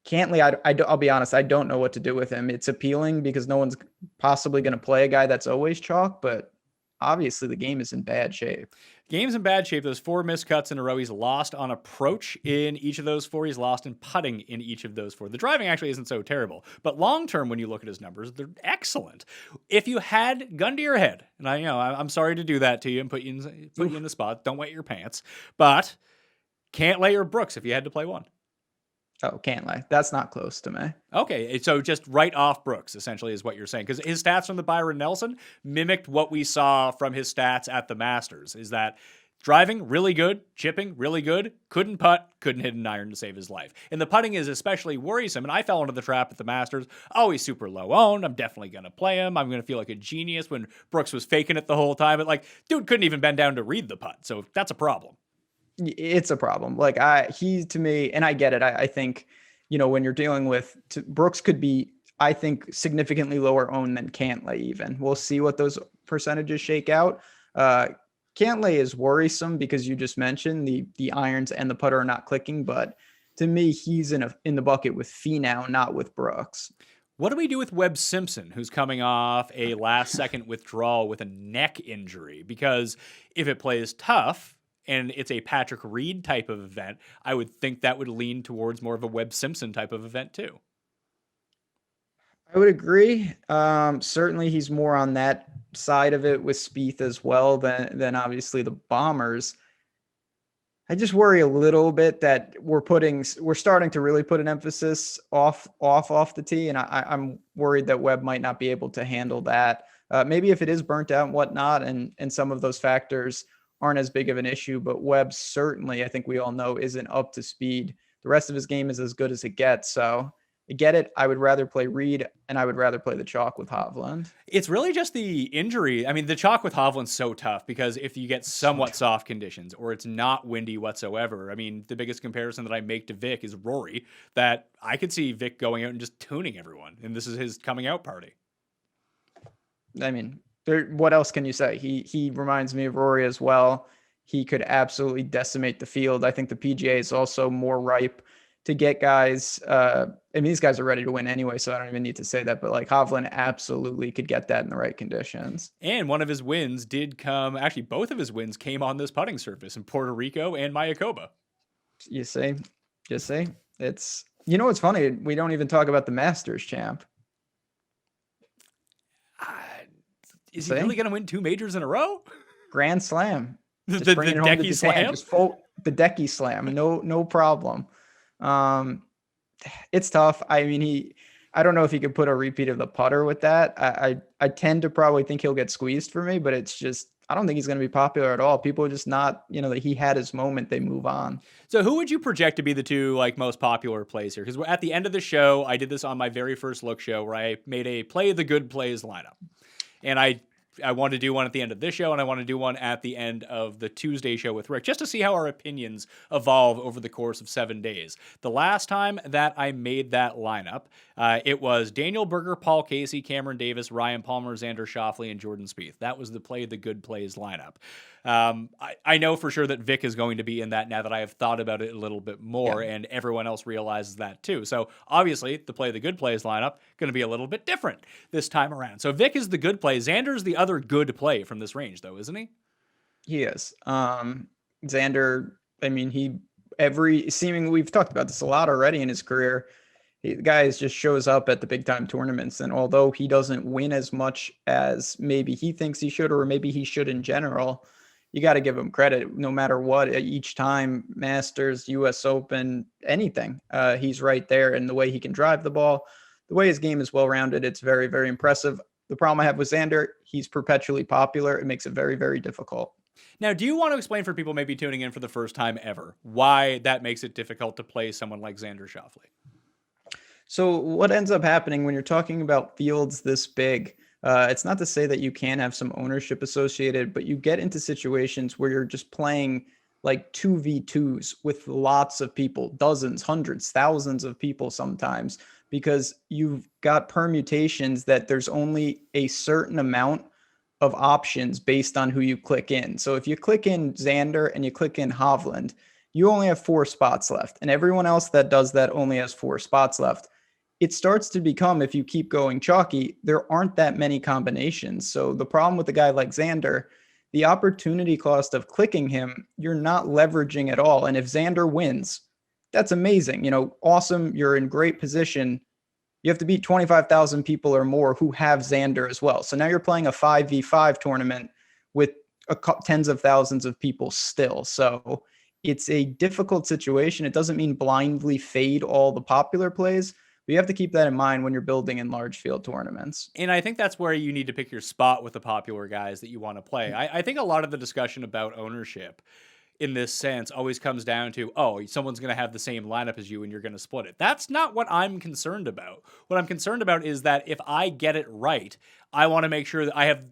Cantlay, I'll be honest, I don't know what to do with him. It's appealing because no one's possibly going to play a guy that's always chalk, but obviously the game is in bad shape. Game's in bad shape. Those 4 missed cuts in a row. He's lost on approach in each of those 4. He's lost in putting in each of those 4. The driving actually isn't so terrible, but long-term, when you look at his numbers, they're excellent. If you had gun to your head, and I'm sorry to do that to you and put you in the spot. Don't wet your pants, but Cantlay or Brooks if you had to play one. Oh, Cantlay. That's not close to me. Okay, so just right off Brooks, essentially, is what you're saying. Because his stats from the Byron Nelson mimicked what we saw from his stats at the Masters, is that driving, really good. Chipping, really good. Couldn't putt, couldn't hit an iron to save his life. And the putting is especially worrisome, and I fell into the trap at the Masters. Oh, he's super low owned. I'm definitely going to play him. I'm going to feel like a genius when Brooks was faking it the whole time. But, dude couldn't even bend down to read the putt, so that's a problem. It's a problem. He, to me, and I get it. I think, when you're dealing with Brooks could be, I think, significantly lower owned than Cantlay even. We'll see what those percentages shake out. Cantlay is worrisome because you just mentioned the irons and the putter are not clicking, but to me, he's in the bucket with Finau, not with Brooks. What do we do with Webb Simpson, who's coming off a last-second withdrawal with a neck injury? Because if it plays tough, and it's a Patrick Reed type of event, I would think that would lean towards more of a Webb Simpson type of event too. I would agree. Certainly he's more on that side of it with Spieth as well than obviously the Bombers. I just worry a little bit that we're starting to really put an emphasis off the tee, and I'm worried that Webb might not be able to handle that. Maybe if it is burnt out and whatnot, and some of those factors aren't as big of an issue, but Webb certainly, I think we all know, isn't up to speed. The rest of his game is as good as it gets. So I get it. I would rather play Reed, and I would rather play the chalk with Hovland. It's really just the injury. I mean, the chalk with Hovland's so tough because if you get somewhat soft conditions or it's not windy whatsoever, I mean, the biggest comparison that I make to Vic is Rory, that I could see Vic going out and just tuning everyone, and this is his coming out party. I mean, what else can you say? He reminds me of Rory as well. He could absolutely decimate the field. I think the PGA is also more ripe to get guys. I mean, these guys are ready to win anyway, so I don't even need to say that. But Hovland absolutely could get that in the right conditions. And one of his wins did come. Actually, both of his wins came on this putting surface in Puerto Rico and Mayakoba. You see, it's You know what's funny? We don't even talk about the Masters champ. Is he really going to win 2 majors in a row? Grand Slam. The Decky Slam? Just the Decky Slam. No problem. It's tough. I mean, I don't know if he could put a repeat of the putter with that. I tend to probably think he'll get squeezed for me, but it's just, I don't think he's going to be popular at all. People are just not, that he had his moment, they move on. So who would you project to be the 2 like most popular plays here? Because at the end of the show, I did this on my very first look show where I made a play the good plays lineup. And I want to do one at the end of this show, and I want to do one at the end of the Tuesday show with Rick, just to see how our opinions evolve over the course of 7 days. The last time that I made that lineup, it was Daniel Berger, Paul Casey, Cameron Davis, Ryan Palmer, Xander Schauffele, and Jordan Spieth. That was the good plays lineup. I know for sure that Vic is going to be in that now that I have thought about it a little bit more, and everyone else realizes that too. So obviously, the good plays lineup going to be a little bit different this time around. So Vic is the good play. Xander's the other good play from this range, though, isn't he? He is. Xander, I mean, seemingly, we've talked about this a lot already in his career. The guy just shows up at the big time tournaments, and although he doesn't win as much as maybe he thinks he should, or maybe he should in general, you got to give him credit no matter what. Each time, Masters, US Open, anything, he's right there. And the way he can drive the ball, the way his game is well-rounded, it's very, very impressive. The problem I have with Xander, he's perpetually popular. It makes it very, very difficult. Now, do you want to explain for people maybe tuning in for the first time ever why that makes it difficult to play someone like Xander Schauffele? So what ends up happening when you're talking about fields this big, it's not to say that you can have some ownership associated, but you get into situations where you're just playing like 2v2s with lots of people, dozens, hundreds, thousands of people sometimes, because you've got permutations that there's only a certain amount of options based on who you click in. So if you click in Xander and you click in Hovland, you only have 4 spots left, and everyone else that does that only has 4 spots left. It starts to become, if you keep going chalky, there aren't that many combinations. So the problem with a guy like Xander, the opportunity cost of clicking him, you're not leveraging at all. And if Xander wins, that's amazing. Awesome. You're in great position. You have to beat 25,000 people or more who have Xander as well. So now you're playing a 5v5 tournament with tens of thousands of people still. So it's a difficult situation. It doesn't mean blindly fade all the popular plays. But you have to keep that in mind when you're building in large field tournaments. And I think that's where you need to pick your spot with the popular guys that you want to play. I think a lot of the discussion about ownership in this sense always comes down to, someone's going to have the same lineup as you and you're going to split it. That's not what I'm concerned about. What I'm concerned about is that if I get it right, I want to make sure that I have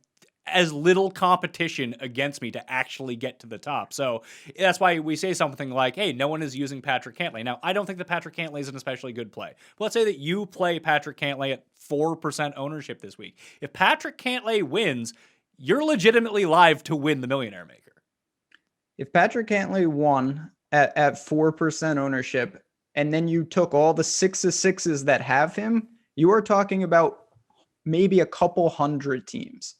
as little competition against me to actually get to the top. So that's why we say something like, hey, no one is using Patrick Cantlay. Now, I don't think that Patrick Cantlay is an especially good play. But let's say that you play Patrick Cantlay at 4% ownership this week. If Patrick Cantlay wins, you're legitimately live to win the Millionaire Maker. If Patrick Cantlay won at 4% ownership, and then you took all the 6 of 6s that have him, you are talking about maybe a couple hundred teams.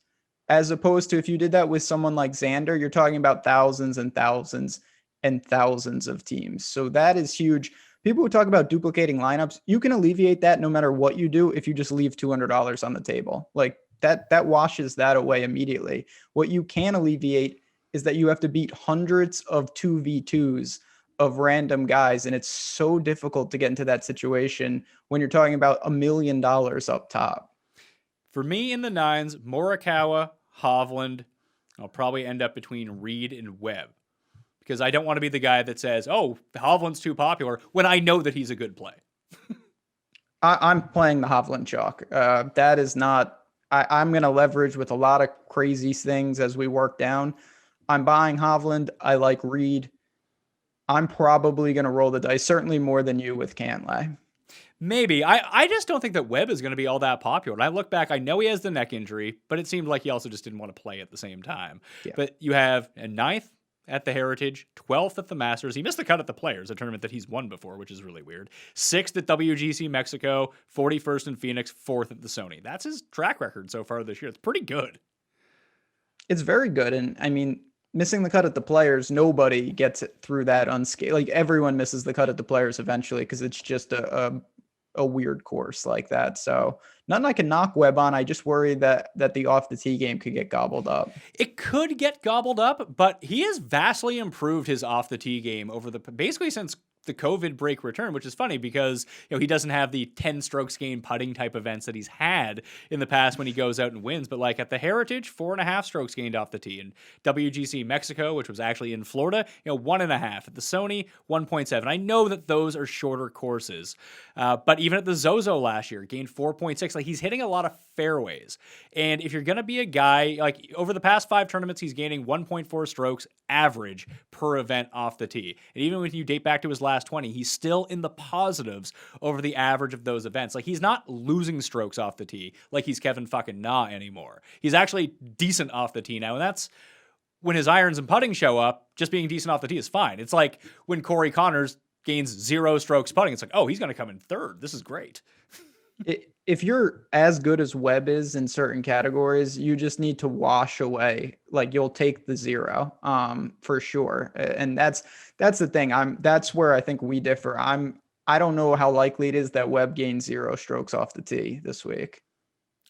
As opposed to if you did that with someone like Xander, you're talking about thousands and thousands and thousands of teams. So that is huge. People who talk about duplicating lineups, you can alleviate that no matter what you do if you just leave $200 on the table. Like that washes that away immediately. What you can alleviate is that you have to beat hundreds of 2v2s of random guys. And it's so difficult to get into that situation when you're talking about $1 million up top. For me in the 9s, Morikawa, Hovland, I'll probably end up between Reed and Webb. Because I don't want to be the guy that says, Hovland's too popular, when I know that he's a good play. I'm playing the Hovland chalk. That is not, I'm going to leverage with a lot of crazy things as we work down. I'm buying Hovland. I like Reed. I'm probably going to roll the dice, certainly more than you with Cantlay. Maybe. I just don't think that Webb is going to be all that popular. And I look back, I know he has the neck injury, but it seemed like he also just didn't want to play at the same time. Yeah. But you have a 9th at the Heritage, 12th at the Masters. He missed the cut at the Players, a tournament that he's won before, which is really weird. 6th at WGC Mexico, 41st in Phoenix, 4th at the Sony. That's his track record so far this year. It's pretty good. It's very good. And I mean, missing the cut at the Players, nobody gets it through that unscathed. Like everyone misses the cut at the Players eventually because it's just a weird course like that. So nothing I can knock Webb on. I just worry that the off the tee game could get gobbled up. It could get gobbled up, but he has vastly improved his off the tee game over basically since the COVID break return, which is funny because he doesn't have the 10 strokes gained putting type events that he's had in the past when he goes out and wins. But like at the Heritage, 4.5 strokes gained off the tee, and WGC Mexico, which was actually in Florida, 1.5 at the Sony, 1.7. I know that those are shorter courses, but even at the Zozo last year, gained 4.6. Like he's hitting a lot of fairways, and if you're gonna be a guy like over the past 5 tournaments, he's gaining 1.4 strokes average per event off the tee, and even when you date back to his last 20, he's still in the positives over the average of those events. Like he's not losing strokes off the tee like he's Kevin fucking Na anymore. He's actually decent off the tee now, and that's when his irons and putting show up. Just being decent off the tee is fine. It's like when Corey Connors gains 0 strokes putting. It's like, oh, he's going to come in third. This is great. If you're as good as Webb is in certain categories, you just need to wash away. Like you'll take the 0 for sure. And that's the thing. That's where I think we differ. I don't know how likely it is that Webb gains 0 strokes off the tee this week.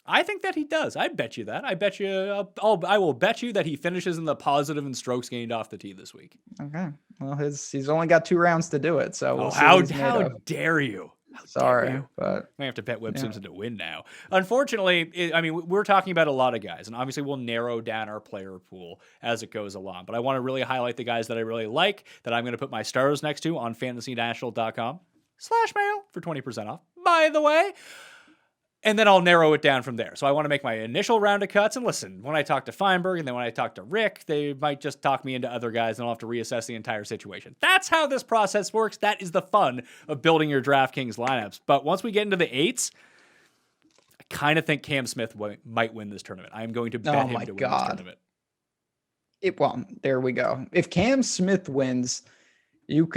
I think that he does. I bet you that. I bet you. I will bet you that he finishes in the positive in strokes gained off the tee this week. Okay. Well, he's only got 2 rounds to do it. So we'll see how what he's made of. dare you? Sorry, but I have to bet Webb Simpson to win now. Unfortunately, we're talking about a lot of guys, and obviously we'll narrow down our player pool as it goes along. But I want to really highlight the guys that I really like, that I'm going to put my stars next to on fantasynational.com/mail for 20% off, by the way. And then I'll narrow it down from there. So I want to make my initial round of cuts. And listen, when I talk to Feinberg and then when I talk to Rick, they might just talk me into other guys and I'll have to reassess the entire situation. That's how this process works. That is the fun of building your DraftKings lineups. But once we get into the 8s, I kind of think Cam Smith might win this tournament. I am going to bet him to win this tournament. Well, there we go. If Cam Smith wins, you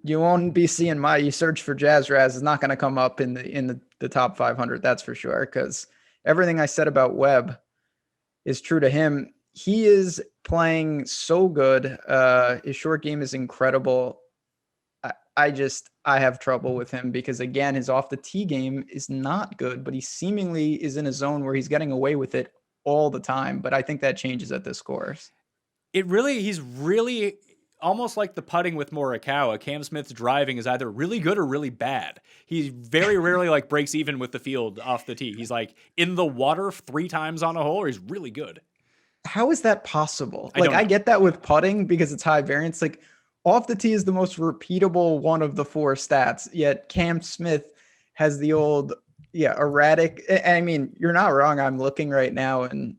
won't be seeing you search for Jazz Raz is not going to come up in the top 500. That's for sure. Cause everything I said about Webb is true to him. He is playing so good. His short game is incredible. I have trouble with him because again, his off the tee game is not good, but he seemingly is in a zone where he's getting away with it all the time. But I think that changes at this course. He's really almost like the putting with Morikawa. Cam Smith's driving is either really good or really bad. He very rarely breaks even with the field off the tee. He's in the water 3 times on a hole, or he's really good. How is that possible? I get that with putting because it's high variance. Off the tee is the most repeatable one of the 4 stats, yet Cam Smith has the old, erratic. I mean, you're not wrong. I'm looking right now and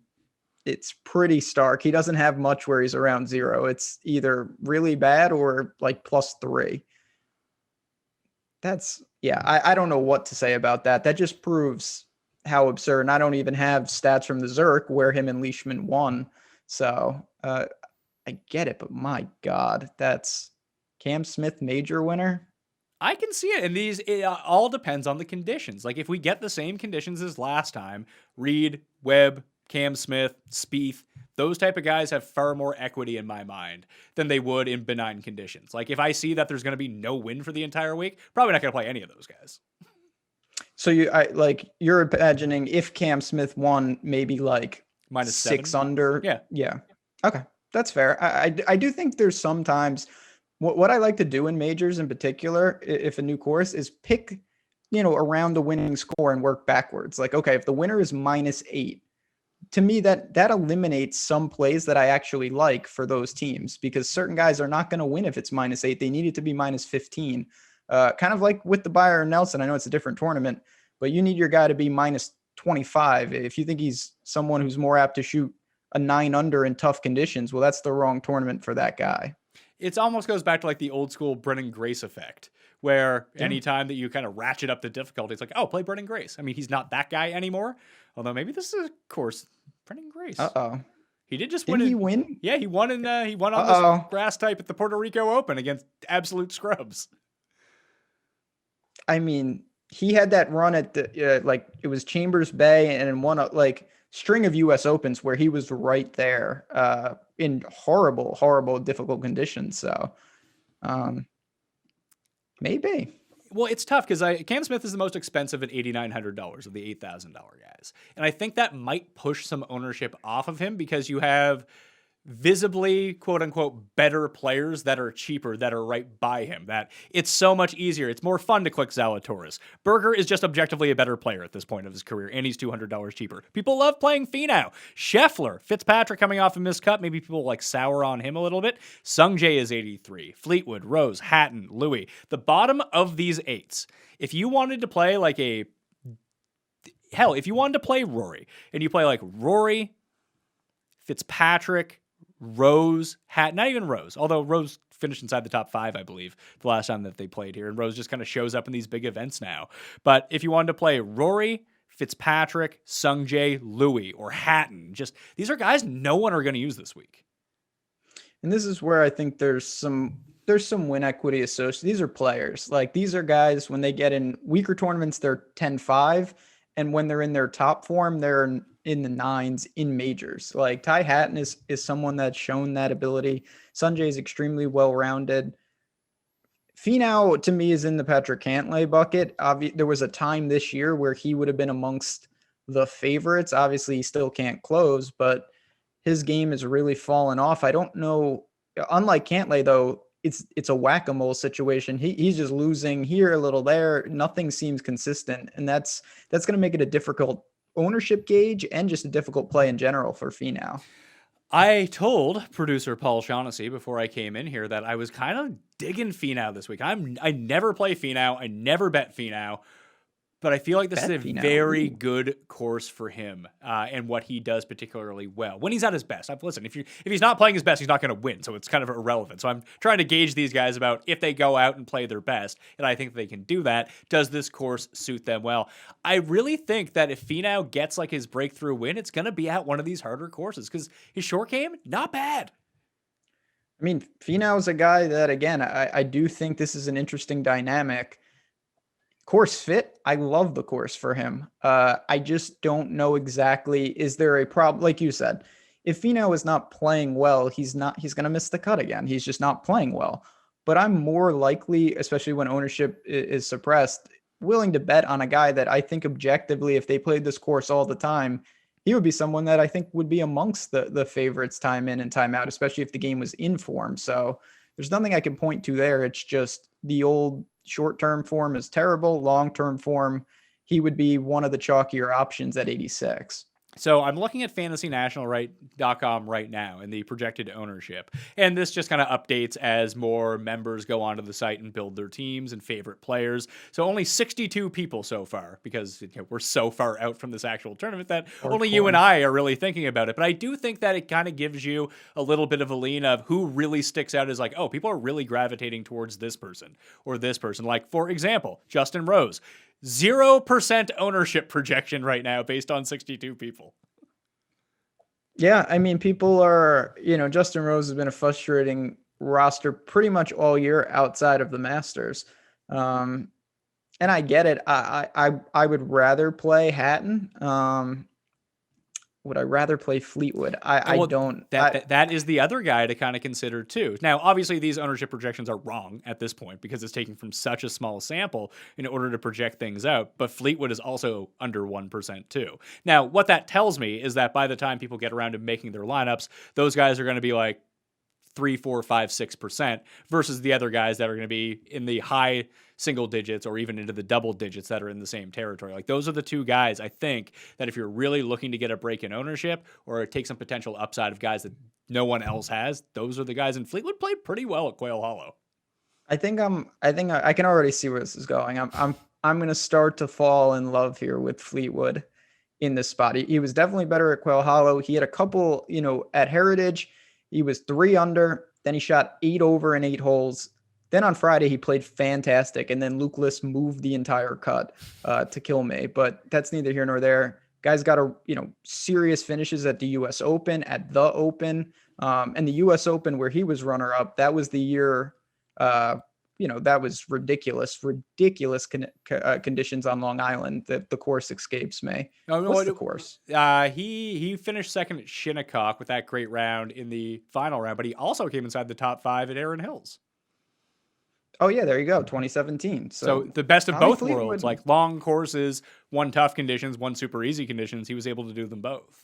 it's pretty stark. He doesn't have much where he's around 0. It's either really bad or +3. I don't know what to say about that. That just proves how absurd. And I don't even have stats from the Zurich where him and Leishman won. So I get it, but my God, that's Cam Smith major winner. I can see it. And it all depends on the conditions. If we get the same conditions as last time, Reed, Webb, Cam Smith, Spieth, those type of guys have far more equity in my mind than they would in benign conditions. If I see that there's going to be no wind for the entire week, probably not going to play any of those guys. So you're imagining if Cam Smith won, maybe -7 6 under. Yeah. Okay. That's fair. I do think there's sometimes what I like to do in majors in particular, if a new course is pick, around the winning score and work backwards. Okay, if the winner is -8, to me, that eliminates some plays that I actually like for those teams because certain guys are not going to win if it's -8. They need it to be -15. Kind of like with the Byron Nelson. I know it's a different tournament, but you need your guy to be -25. If you think he's someone who's more apt to shoot a 9 under in tough conditions, well, that's the wrong tournament for that guy. It almost goes back to the old school Brennan Grace effect, where anytime that you kind of ratchet up the difficulty, it's play Brennan Grace. I mean, he's not that guy anymore. Although maybe this is a course Brennan Grace. He did just win. Didn't he win? Yeah, he won on this grass type at the Puerto Rico Open against absolute scrubs. I mean, he had that run at the it was Chambers Bay and one string of US Opens where he was right there in horrible, difficult conditions. So maybe. Well, it's tough because Cam Smith is the most expensive at $8,900 of the $8,000 guys. And I think that might push some ownership off of him because you have visibly, quote unquote, better players that are cheaper, that are right by him, that it's so much easier. It's more fun to click Zalatoris. Berger is just objectively a better player at this point of his career, and he's $200 cheaper. People love playing Finau. Scheffler, Fitzpatrick coming off a missed cut. Maybe people like sour on him a little bit. Sungjae is 83. Fleetwood, Rose, Hatton, Louis. The bottom of these eights, if you wanted to play like if you wanted to play Rory, and you play like Rory, Fitzpatrick, Rose, not even Rose, although Rose finished inside the top 5, I believe, the last time that they played here. And Rose just kind of shows up in these big events now. But if you wanted to play Rory, Fitzpatrick, Sungjae, Louis, or Hatton, these are guys no one are going to use this week. And this is where I think there's some win equity associated. These are players. Like, these are guys, when they get in weaker tournaments, they're 10-5. And when they're in their top form, they're in the 9s in majors. Like, Ty Hatton is someone that's shown that ability. Sungjae is extremely well-rounded. Finau, to me, is in the Patrick Cantlay bucket. There was a time this year where he would have been amongst the favorites. Obviously, he still can't close, but his game has really fallen off. I don't know. Unlike Cantlay, though, it's a whack-a-mole situation. He's just losing here, a little there. Nothing seems consistent, and that's going to make it a difficult ownership gauge and just a difficult play in general for Finau. I told producer Paul Shaughnessy before I came in here that I was kind of digging Finau this week. I never play Finau. I never bet Finau. But I feel like this is a very good course for him and what he does particularly well when he's at his best. Listen, if he's not playing his best, he's not going to win, so it's kind of irrelevant. So I'm trying to gauge these guys about if they go out and play their best, and I think they can do that. Does this course suit them well? I really think that if Finau gets like his breakthrough win, it's going to be at one of these harder courses because his short game, not bad. I mean, Finau is a guy that, again, I do think this is an interesting dynamic. Course fit, I love the course for him. I just don't know exactly, is there a problem? Like you said, if Finau is not playing well, he's going to miss the cut again. He's just not playing well. But I'm more likely, especially when ownership is suppressed, willing to bet on a guy that I think objectively, if they played this course all the time, he would be someone that I think would be amongst the favorites time in and time out, especially if the game was in form. So there's nothing I can point to there. It's just the old short-term form is terrible. Long-term form, he would be one of the chalkier options at 86. So I'm looking at fantasynational.com right now and the projected ownership. And this just kind of updates as more members go onto the site and build their teams and favorite players. So only 62 people so far, because we're so far out from this actual tournament that only you and I are really thinking about it. But I do think that it kind of gives you a little bit of a lean of who really sticks out as like, oh, people are really gravitating towards this person or this person. Like, for example, Justin Rose. 0% ownership projection right now based on 62 people. Yeah, I mean, people are, Justin Rose has been a frustrating roster pretty much all year outside of the Masters. And I get it. I would rather play Hatton. Would I rather play Fleetwood? I don't. That is the other guy to kind of consider too. Now, obviously, these ownership projections are wrong at this point because it's taken from such a small sample in order to project things out. But Fleetwood is also under 1% too. Now, what that tells me is that by the time people get around to making their lineups, those guys are going to be like 3, 4, 5, 6% versus the other guys that are going to be in the high single digits or even into the double digits that are in the same territory. Like, those are the two guys, I think, that if you're really looking to get a break in ownership or take some potential upside of guys that no one else has, those are the guys. And Fleetwood played pretty well at Quail Hollow. I think I can already see where this is going. I'm going to start to fall in love here with Fleetwood in this spot. He was definitely better at Quail Hollow. He had a couple, at Heritage, he was 3 under, then he shot 8 over in 8 holes. Then on Friday, he played fantastic, and then Luke List moved the entire cut to kill me. But that's neither here nor there. Guy's got serious finishes at the U.S. Open, at the Open, and the U.S. Open where he was runner-up. That was the year that was ridiculous conditions on Long Island that the course escapes me. Oh, no, What's the course? He finished second at Shinnecock with that great round in the final round, but he also came inside the top 5 at Erin Hills. Oh yeah, there you go, 2017. So the best of Tommy both Fleetwood. worlds, like long courses, one tough conditions, one super easy conditions. He was able to do them both.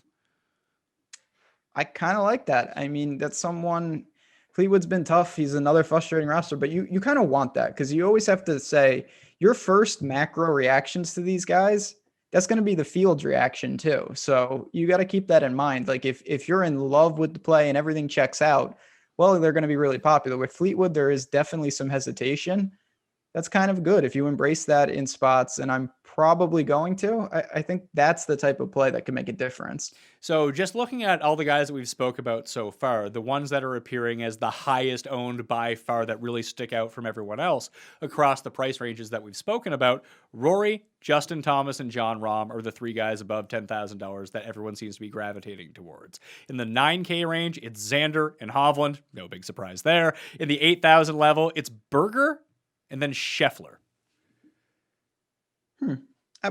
I kind of like that. I mean, that's someone. Fleetwood's been tough. He's another frustrating roster, but you kind of want that because you always have to say your first macro reactions to these guys. That's going to be the field's reaction too. So you got to keep that in mind. Like if you're in love with the play and everything checks out, well, they're going to be really popular. With Fleetwood, there is definitely some hesitation. That's kind of good if you embrace that in spots, and I'm probably going to. I think that's the type of play that can make a difference. So just looking at all the guys that we've spoke about so far, the ones that are appearing as the highest owned by far that really stick out from everyone else across the price ranges that we've spoken about, Rory, Justin Thomas, and Jon Rahm are the 3 guys above $10,000 that everyone seems to be gravitating towards. In the 9K range, it's Xander and Hovland. No big surprise there. In the 8,000 level, it's Berger and then Scheffler.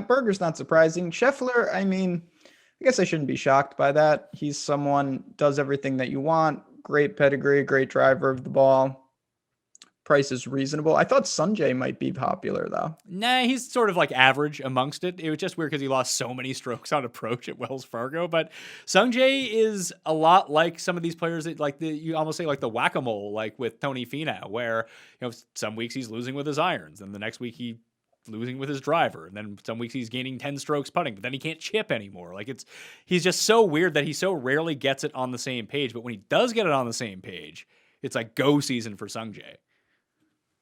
Berger's not surprising. Scheffler, I mean, I guess I shouldn't be shocked by that. He's someone, does everything that you want. Great pedigree, great driver of the ball. Price is reasonable. I thought Sungjae might be popular, though. Nah, he's sort of like average amongst it. It was just weird because he lost so many strokes on approach at Wells Fargo. But Sungjae is a lot like some of these players that you almost say like the whack-a-mole, like with Tony Finau, where some weeks he's losing with his irons, and the next week he losing with his driver, and then some weeks he's gaining 10 strokes putting, but then he can't chip anymore. Like he's just so weird that he so rarely gets it on the same page. But when he does get it on the same page, it's like go season for Sungjae.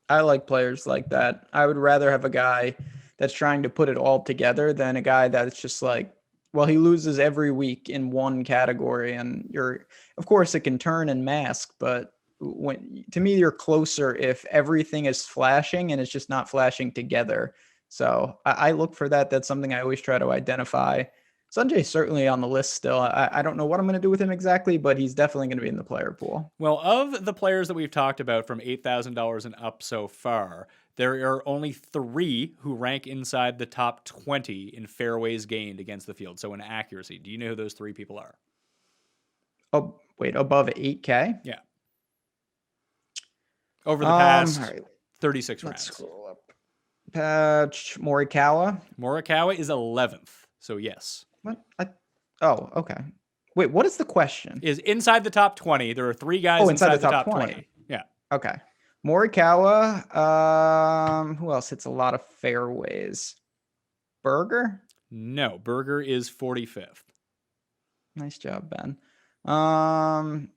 I like players like that. I would rather have a guy that's trying to put it all together than a guy that's just like, well, he loses every week in one category, and of course it can turn and mask, but to me, you're closer if everything is flashing and it's just not flashing together. So I look for that. That's something I always try to identify. Sungjae's certainly on the list still. I don't know what I'm going to do with him exactly, but he's definitely going to be in the player pool. Well, of the players that we've talked about from $8,000 and up so far, there are only 3 who rank inside the top 20 in fairways gained against the field. So in accuracy, do you know who those 3 people are? Oh, wait, above 8K? Yeah. Over the past right. 36 Let's rounds. scroll up. Patch Morikawa. Morikawa is 11th. So yes. What? Okay. Wait, what is the question? Is inside the top 20. There are 3 guys inside the top 20. Yeah. Okay. Morikawa. Who else hits a lot of fairways? Berger? No, Berger is 45th. Nice job, Ben. Rahm?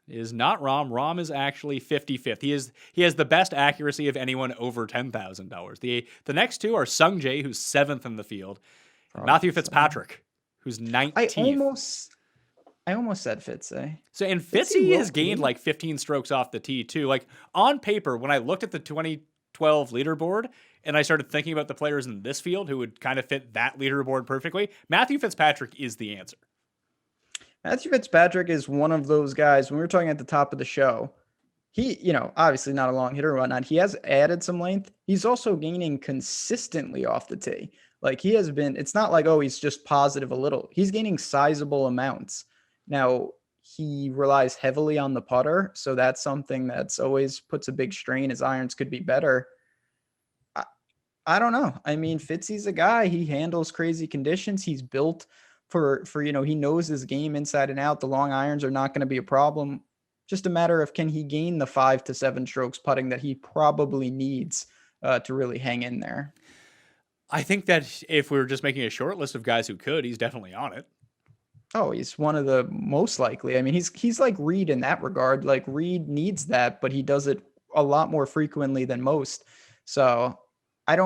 Is not Rahm. Rahm is actually 55th. He has the best accuracy of anyone over $10,000. The next 2 are Sungjae, who's 7th in the field, and Matthew Fitzpatrick, who's 19th. I almost said Fitzy. So and Fitzy has gained like 15 strokes off the tee too. Like on paper, when I looked at the 2012 leaderboard and I started thinking about the players in this field who would kind of fit that leaderboard perfectly, Matthew Fitzpatrick is the answer. Matthew Fitzpatrick is one of those guys. When we were talking at the top of the show, he, obviously not a long hitter or whatnot. He has added some length. He's also gaining consistently off the tee. Like he has been, it's not like, oh, he's just positive a little. He's gaining sizable amounts. Now, he relies heavily on the putter. So that's something that's always puts a big strain. His irons could be better. I don't know. I mean, Fitzy's a guy. He handles crazy conditions. He's built for he knows his game inside and out. The long irons are not going to be a problem. Just a matter of can he gain the 5 to 7 strokes putting that he probably needs to really hang in there. I think that if we were just making a short list of guys who could, he's definitely on it. Oh, he's one of the most likely. I mean, he's like Reed in that regard. Like Reed needs that, but he does it a lot more frequently than most. So I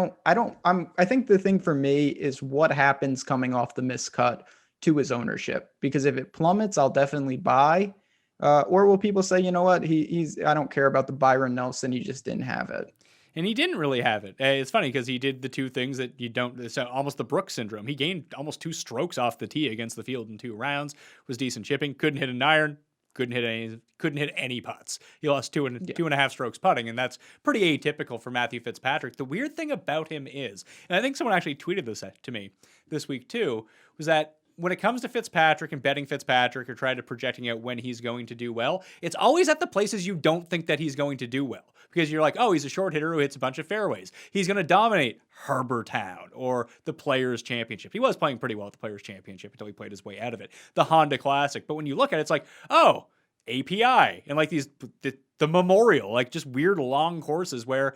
think the thing for me is what happens coming off the miscut to his ownership, because if it plummets, I'll definitely buy. Or will people say, you know what, I don't care about the Byron Nelson. He just didn't have it. And he didn't really have it. It's funny because he did the 2 things that you don't, it's almost the Brooks syndrome. He gained almost 2 strokes off the tee against the field in 2 rounds, was decent chipping, couldn't hit an iron, couldn't hit any putts. He lost 2.5 strokes putting, and that's pretty atypical for Matthew Fitzpatrick. The weird thing about him is, and I think someone actually tweeted this to me this week too, was that when it comes to Fitzpatrick and betting Fitzpatrick or trying to projecting out when he's going to do well, it's always at the places you don't think that he's going to do well. Because you're like, oh, he's a short hitter who hits a bunch of fairways. He's going to dominate Herbertown or the Players' Championship. He was playing pretty well at the Players' Championship until he played his way out of it. The Honda Classic. But when you look at it, it's like, oh, API. And like the Memorial, like just weird long courses where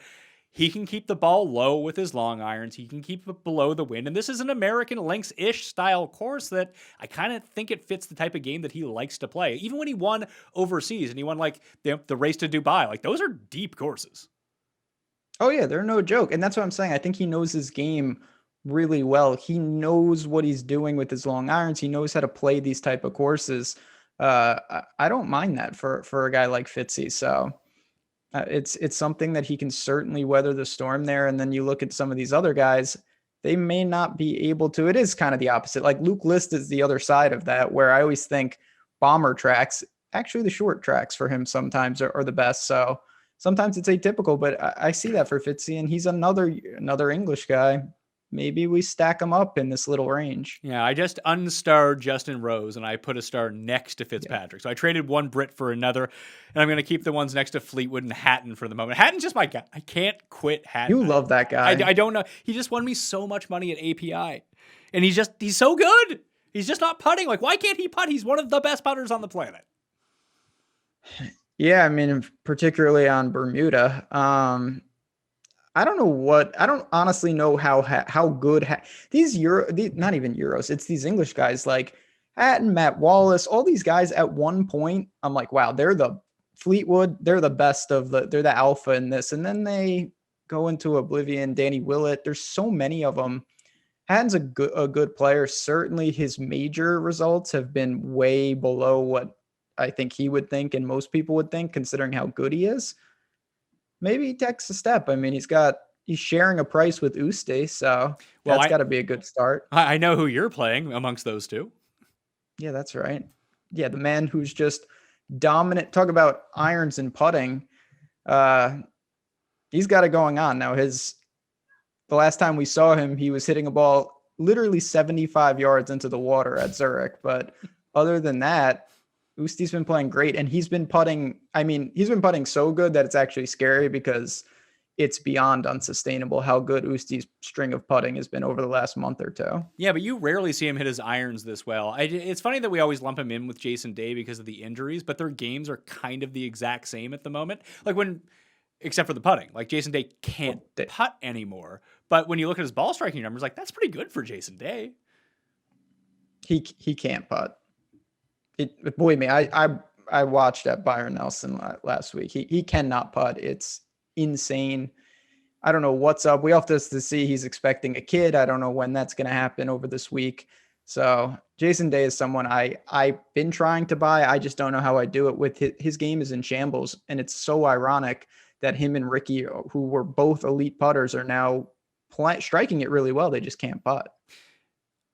he can keep the ball low with his long irons. He can keep it below the wind. And this is an American Links-ish style course that I kind of think it fits the type of game that he likes to play. Even when he won overseas and he won like the race to Dubai, like those are deep courses. Oh yeah, they're no joke. And that's what I'm saying. I think he knows his game really well. He knows what he's doing with his long irons. He knows how to play these type of courses. I don't mind that for a guy like Fitzy. So it's something that he can certainly weather the storm there. And then you look at some of these other guys, they may not be able to. It is kind of the opposite. Like Luke List is the other side of that, where I always think bomber tracks, actually the short tracks for him sometimes are the best. So sometimes it's atypical, but I see that for Fitzy, and he's another English guy. Maybe we stack him up in this little range. Yeah, I just unstarred Justin Rose, and I put a star next to Fitzpatrick. Yeah. So I traded one Brit for another, and I'm going to keep the ones next to Fleetwood and Hatton for the moment. Hatton's just my guy. I can't quit Hatton. You love that guy. I don't know. He just won me so much money at API, and he's so good. He's just not putting. Like, why can't he putt? He's one of the best putters on the planet. Yeah, I mean, particularly on Bermuda. I don't honestly know how good these not even Euros. It's these English guys like Hatton, Matt Wallace, all these guys at one point. I'm like, wow, they're the Fleetwood. They're the best they're the alpha in this. And then they go into oblivion. Danny Willett. There's so many of them. Hatton's a good player. Certainly his major results have been way below what I think he would think and most people would think, considering how good he is. Maybe he takes a step. I mean, he's sharing a price with Uste, so that's got to be a good start. I know who you're playing amongst those two. Yeah, that's right. Yeah, the man who's just dominant. Talk about irons and putting. He's got it going on now. The last time we saw him, he was hitting a ball literally 75 yards into the water at Zurich. But other than that, Usti's been playing great, and he's been putting. I mean, he's been putting so good that it's actually scary because it's beyond unsustainable how good Usti's string of putting has been over the last month or two. Yeah, but you rarely see him hit his irons this well. It's funny that we always lump him in with Jason Day because of the injuries, but their games are kind of the exact same at the moment. Like except for the putting. Like Jason Day can't putt anymore, but when you look at his ball striking numbers, like that's pretty good for Jason Day. He can't putt. Believe me, I watched at Byron Nelson last week. He cannot putt. It's insane. I don't know what's up. We have to see he's expecting a kid. I don't know when that's going to happen over this week. So Jason Day is someone I've been trying to buy. I just don't know how I do it with his game is in shambles. And it's so ironic that him and Ricky, who were both elite putters, are now striking it really well. They just can't putt.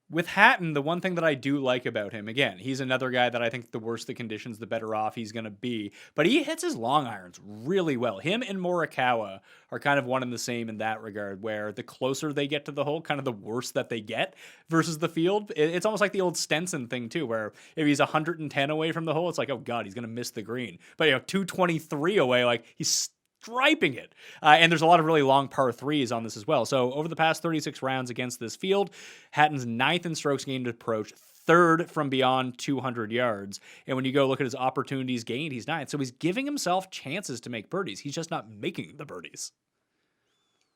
With Hatton, the one thing that I do like about him, again, he's another guy that I think the worse the conditions, the better off he's going to be. But he hits his long irons really well. Him and Morikawa are kind of one and the same in that regard, where the closer they get to the hole, kind of the worse that they get versus the field. It's almost like the old Stenson thing, too, where if he's 110 away from the hole, it's like, oh, God, he's going to miss the green. But, 223 away, like, he's striping it. And there's a lot of really long par threes on this as well. So over the past 36 rounds against this field, Hatton's 9th in strokes gained approach, 3rd from beyond 200 yards. And when you go look at his opportunities gained, he's 9th. So he's giving himself chances to make birdies. He's just not making the birdies.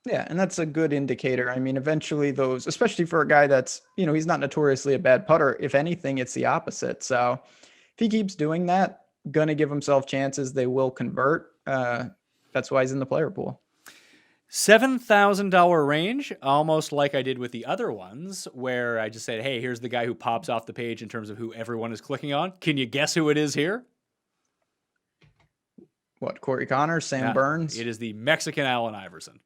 Yeah, and that's a good indicator. I mean, eventually those, especially for a guy that's, he's not notoriously a bad putter. If anything, it's the opposite. So if he keeps doing that, going to give himself chances, they will convert. That's why he's in the player pool. $7,000 range, almost like I did with the other ones, where I just said, hey, here's the guy who pops off the page in terms of who everyone is clicking on. Can you guess who it is here? What, Corey Connors, Sam Burns? It is the Mexican Allen Iverson.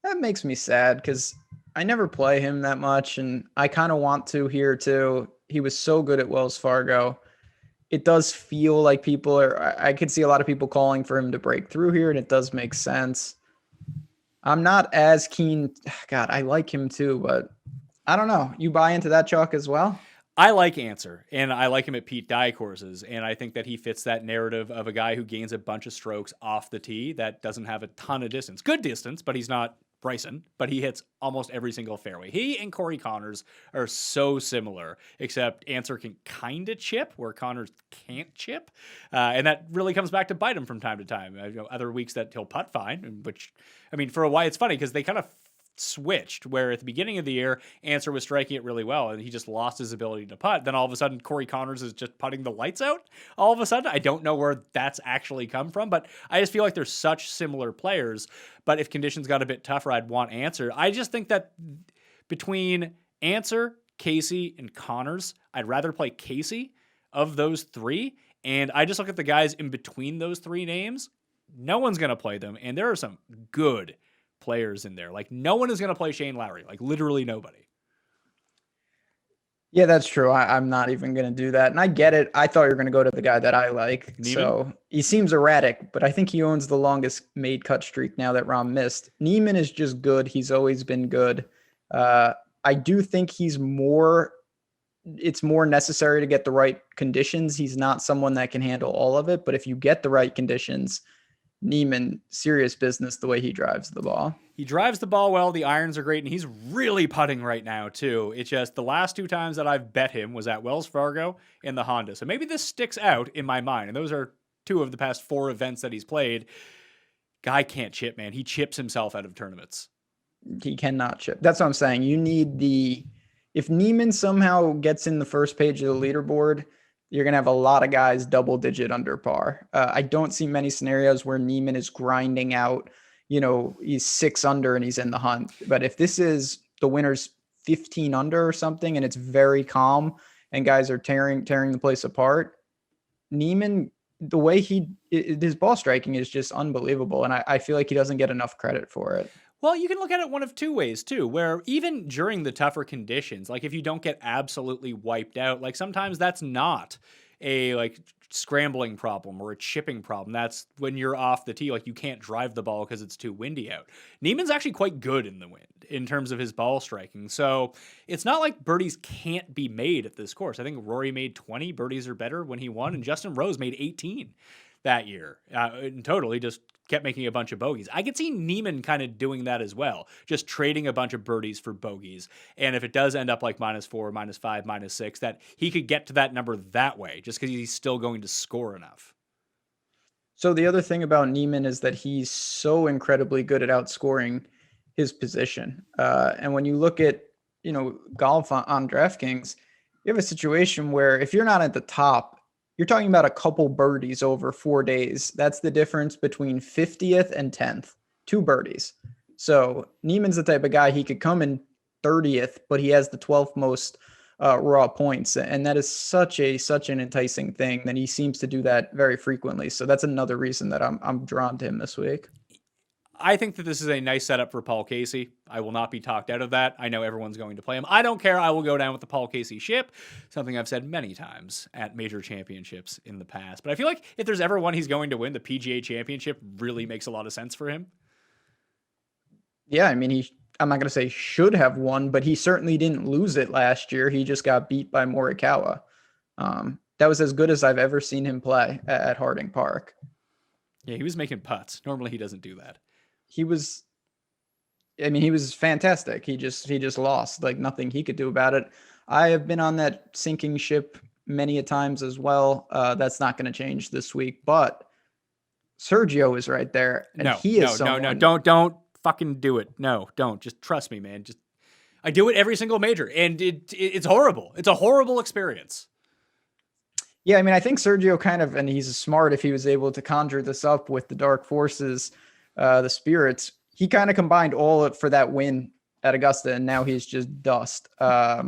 That makes me sad because I never play him that much, and I kind of want to here too. He was so good at Wells Fargo. it does feel like people are, I could see a lot of people calling for him to break through here, and it does make sense. I'm not as keen. God, I like him too, but I don't know. You buy into that chalk as well? I like Answer, and I like him at Pete Dye courses, and I think that he fits that narrative of a guy who gains a bunch of strokes off the tee that doesn't have a ton of distance. Good distance, but he's not Bryson, but he hits almost every single fairway. He and Corey Connors are so similar, except Answer can kind of chip where Connors can't chip, and that really comes back to bite him from time to time. Other weeks that he'll putt fine, which, I mean, for a while, it's funny because they kind of switched where at the beginning of the year Answer was striking it really well and he just lost his ability to putt. Then all of a sudden Corey Connors is just putting the lights out all of a sudden. I don't know where that's actually come from, but I just feel like they're such similar players. But if conditions got a bit tougher, I'd want Answer. I just think that between Answer, Casey, and Connors, I'd rather play Casey of those three. And I just look at the guys in between those three names. No one's going to play them, and there are some good players in there. Like, no one is going to play Shane Lowry. Like, literally nobody. Yeah, that's true. I'm not even going to do that. And I get it. I thought you were going to go to the guy that I like. Neiman? So he seems erratic, but I think he owns the longest made cut streak now that Rahm missed. Neiman is just good. He's always been good. I do think it's more necessary to get the right conditions. He's not someone that can handle all of it, but if you get the right conditions, Neiman, serious business the way he drives the ball. He drives the ball well. The irons are great, and he's really putting right now, too. It's just the last two times that I've bet him was at Wells Fargo and the Honda. So maybe this sticks out in my mind, and those are two of the past 4 events that he's played. Guy can't chip, man. He chips himself out of tournaments. He cannot chip. That's what I'm saying. You need if Neiman somehow gets in the first page of the leaderboard, you're going to have a lot of guys double digit under par. I don't see many scenarios where Neiman is grinding out, he's 6 under and he's in the hunt. But if this is the winner's 15 under or something, and it's very calm and guys are tearing the place apart, Neiman, the way his ball striking is just unbelievable. And I feel like he doesn't get enough credit for it. Well, you can look at it one of two ways, too, where even during the tougher conditions, like if you don't get absolutely wiped out, like sometimes that's not a scrambling problem or a chipping problem. That's when you're off the tee, like you can't drive the ball because it's too windy out. Neiman's actually quite good in the wind in terms of his ball striking. So it's not like birdies can't be made at this course. I think Rory made 20 birdies or better when he won, and Justin Rose made 18 that year. In total, he just kept making a bunch of bogeys. I could see Neiman kind of doing that as well, just trading a bunch of birdies for bogeys. And if it does end up like -4, -5, -6, that he could get to that number that way, just because he's still going to score enough. So the other thing about Neiman is that he's so incredibly good at outscoring his position. And when you look at, golf on DraftKings, you have a situation where if you're not at the top, you're talking about a couple birdies over 4 days. That's the difference between 50th and 10th, 2 birdies. So Neiman's the type of guy, he could come in 30th, but he has the 12th most raw points. And that is such an enticing thing that he seems to do that very frequently. So that's another reason that I'm drawn to him this week. I think that this is a nice setup for Paul Casey. I will not be talked out of that. I know everyone's going to play him. I don't care. I will go down with the Paul Casey ship, something I've said many times at major championships in the past. But I feel like if there's ever one he's going to win, the PGA Championship really makes a lot of sense for him. Yeah, I mean, I'm not going to say should have won, but he certainly didn't lose it last year. He just got beat by Morikawa. That was as good as I've ever seen him play at Harding Park. Yeah, he was making putts. Normally he doesn't do that. He was fantastic. He just lost, like nothing he could do about it. I have been on that sinking ship many a times as well. That's not going to change this week, but Sergio is right there. And don't fucking do it. No, don't. Just trust me, man. I do it every single major, and it's horrible. It's a horrible experience. Yeah, I mean, I think Sergio and he's smart if he was able to conjure this up with the dark forces, the spirits. He kind of combined all for that win at Augusta, and now he's just dust. I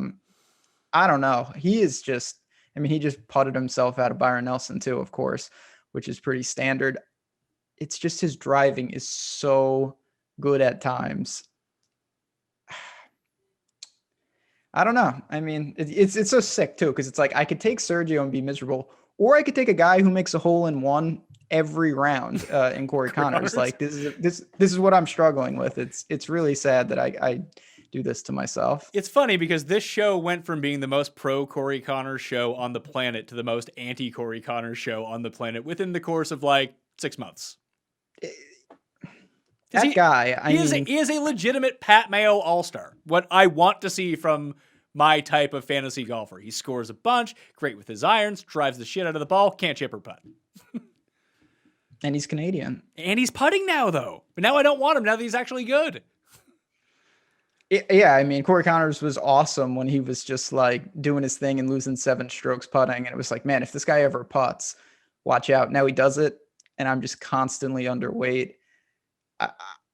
don't know. He just putted himself out of Byron Nelson too, of course, which is pretty standard. It's just his driving is so good at times. I don't know. I mean, it's so sick too, because it's like I could take Sergio and be miserable, or I could take a guy who makes a hole in one every round in Corey Connors. Like this is what I'm struggling with. It's really sad that I do this to myself. It's funny because this show went from being the most pro Corey Connors show on the planet to the most anti Corey Connors show on the planet within the course of like 6 months. That guy, he is a legitimate Pat Mayo all-star. What I want to see from my type of fantasy golfer. He scores a bunch, great with his irons, drives the shit out of the ball, can't chip or putt. And he's Canadian. And he's putting now, though. But now I don't want him now that he's actually good. Yeah, I mean, Corey Connors was awesome when he was just like doing his thing and losing 7 strokes putting. And it was like, man, if this guy ever putts, watch out. Now he does it, and I'm just constantly underweight.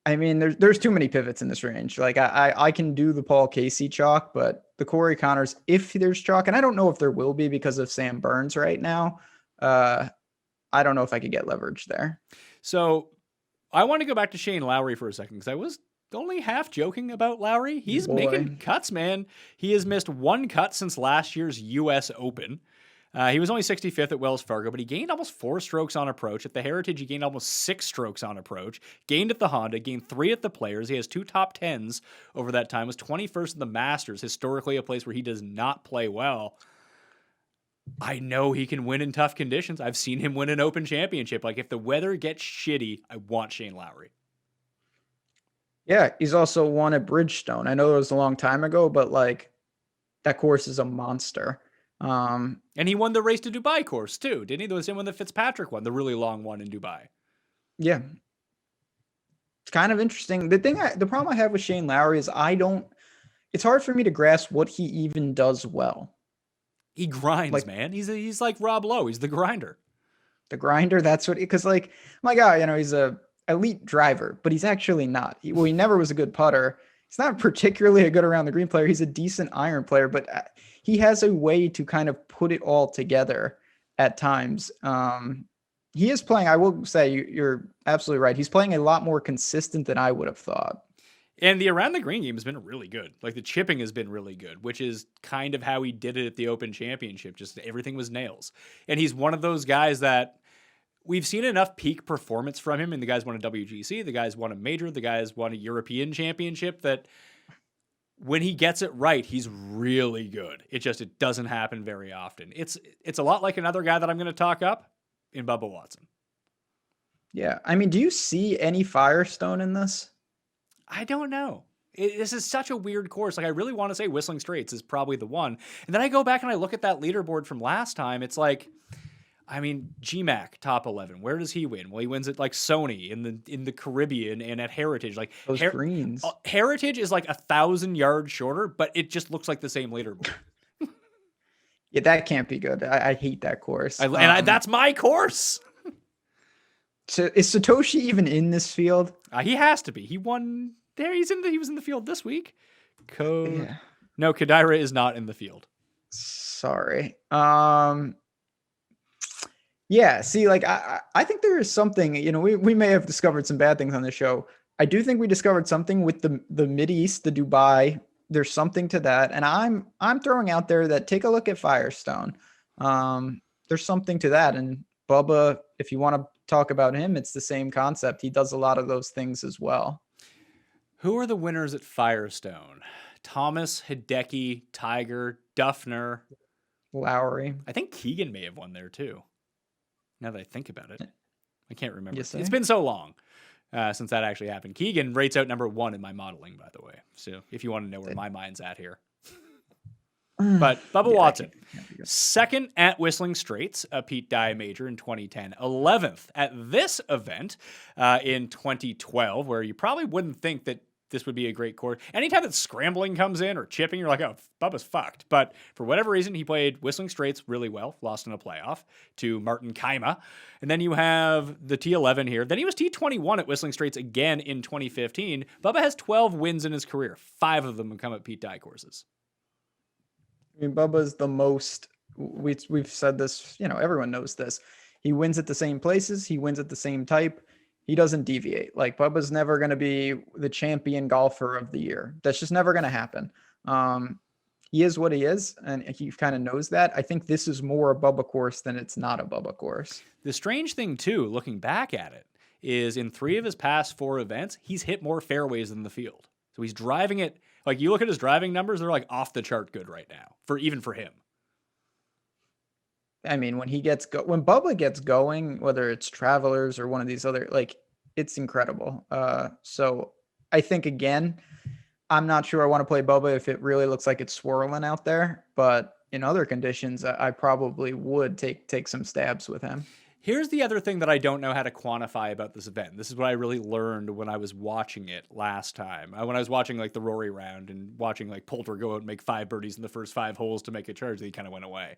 I mean, there's too many pivots in this range. Like I can do the Paul Casey chalk, but the Corey Connors, if there's chalk, and I don't know if there will be because of Sam Burns right now. I don't know if I could get leverage there. So I want to go back to Shane Lowry for a second because I was only half joking about Lowry. He's making cuts, man. He has missed 1 cut since last year's U.S. Open. He was only 65th at Wells Fargo, but he gained almost 4 strokes on approach. At the Heritage, he gained almost 6 strokes on approach. Gained at the Honda, gained 3 at the Players. He has 2 top 10s over that time. Was 21st in the Masters, historically a place where he does not play well. I know he can win in tough conditions. I've seen him win an Open Championship. Like, if the weather gets shitty, I want Shane Lowry. Yeah, he's also won at Bridgestone. I know it was a long time ago, but like that course is a monster. And he won the Race to Dubai course too, didn't he? There was him when the Fitzpatrick won, the really long one in Dubai. Yeah. It's kind of interesting. The problem I have with Shane Lowry is it's hard for me to grasp what he even does well. He grinds, man. He's like Rob Lowe. He's the grinder. The grinder, that's what, because like, my God, he's a elite driver, but he's actually not. He never was a good putter. He's not particularly a good around the green player. He's a decent iron player, but he has a way to kind of put it all together at times. He is playing, I will say, you're absolutely right. He's playing a lot more consistent than I would have thought. And the around the green game has been really good. Like the chipping has been really good, which is kind of how he did it at the Open Championship. Just everything was nails. And he's one of those guys that we've seen enough peak performance from him. And the guys won a WGC, the guys won a major, the guys won a European Championship, that when he gets it right, he's really good. It doesn't happen very often. It's a lot like another guy that I'm going to talk up in Bubba Watson. Yeah. I mean, do you see any Firestone in this? I don't know. This is such a weird course. Like, I really want to say Whistling Straits is probably the one. And then I go back and I look at that leaderboard from last time. It's like, I mean, GMAC top 11. Where does he win? Well, he wins at like Sony in the Caribbean and at Heritage. Like those greens. Heritage is like 1,000 yards shorter, but it just looks like the same leaderboard. Yeah, that can't be good. I hate that course. That's my course. So is Satoshi even in this field? He has to be. He won there. He was in the field this week. Yeah. No, Kadira is not in the field. Sorry. Yeah, see, like I think there is something, we may have discovered some bad things on the show. I do think we discovered something with the Mideast, the Dubai. There's something to that. And I'm throwing out there that take a look at Firestone. There's something to that. And Bubba, if you want to talk about him, it's the same concept. He does a lot of those things as well. Who are the winners at Firestone? Thomas, Hideki, Tiger, Duffner, Lowry. I think Keegan may have won there too. Now that I think about it, I can't remember. Yes, it's been so long since that actually happened. Keegan rates out number 1 in my modeling, by the way. So if you want to know where my mind's at here. But Bubba Watson, 2nd at Whistling Straits, a Pete Dye major in 2010, 11th at this event in 2012, where you probably wouldn't think that this would be a great course. Anytime that scrambling comes in or chipping, you're like, oh, Bubba's fucked. But for whatever reason, he played Whistling Straits really well, lost in a playoff to Martin Kaima. And then you have the T11 here. Then he was T21 at Whistling Straits again in 2015. Bubba has 12 wins in his career. 5 of them have come at Pete Dye courses. I mean, Bubba's the most, we've said this, everyone knows this. He wins at the same places. He wins at the same type. He doesn't deviate. Like, Bubba's never going to be the champion golfer of the year. That's just never going to happen. he is what he is, and he kind of knows that. I think this is more a Bubba course than it's not a Bubba course. The strange thing, too, looking back at it, is in 3 of his past 4 events, he's hit more fairways than the field. So he's driving it. Like, you look at his driving numbers, they're like off the chart good right now, even for him. I mean, when Bubba gets going, whether it's Travelers or one of these other, like, it's incredible. So I think, again, I'm not sure I want to play Bubba if it really looks like it's swirling out there, but in other conditions, I probably would take some stabs with him. Here's the other thing that I don't know how to quantify about this event. This is what I really learned when I was watching it last time. When I was watching like the Rory round and watching like Poulter go out and make 5 birdies in the first 5 holes to make a charge, that he kind of went away.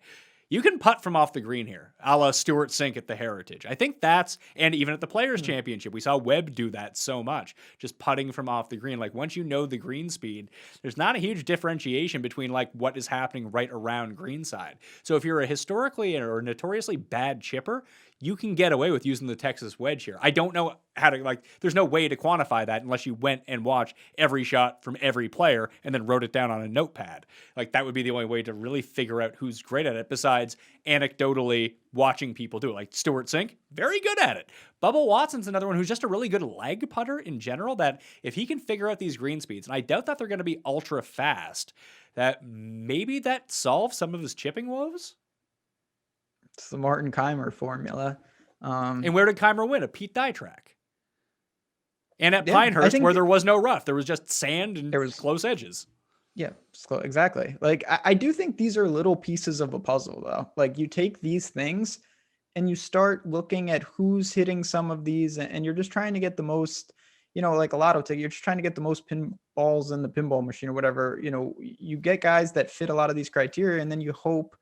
You can putt from off the green here, a la Stuart Sink at the Heritage. I think and even at the Players' Championship, we saw Webb do that so much, just putting from off the green. Like, once you know the green speed, there's not a huge differentiation between like what is happening right around greenside. So if you're a historically or notoriously bad chipper, you can get away with using the Texas wedge here. I don't know how to, there's no way to quantify that unless you went and watched every shot from every player and then wrote it down on a notepad. That would be the only way to really figure out who's great at it, besides anecdotally watching people do it. Like Stuart Sink, very good at it. Bubba Watson's another one who's just a really good leg putter in general, that if he can figure out these green speeds, and I doubt that they're going to be ultra fast, that maybe that solves some of his chipping woes. It's the Martin Keimer formula. And where did Keimer win? A Pete Dye track. And at Pinehurst, where there was no rough. There was just sand and close edges. Yeah, exactly. I do think these are little pieces of a puzzle, though. Like, you take these things and you start looking at who's hitting some of these, and you're just trying to get the most, like a lotto ticket, you're just trying to get the most pinballs in the pinball machine or whatever. You get guys that fit a lot of these criteria, and then you hope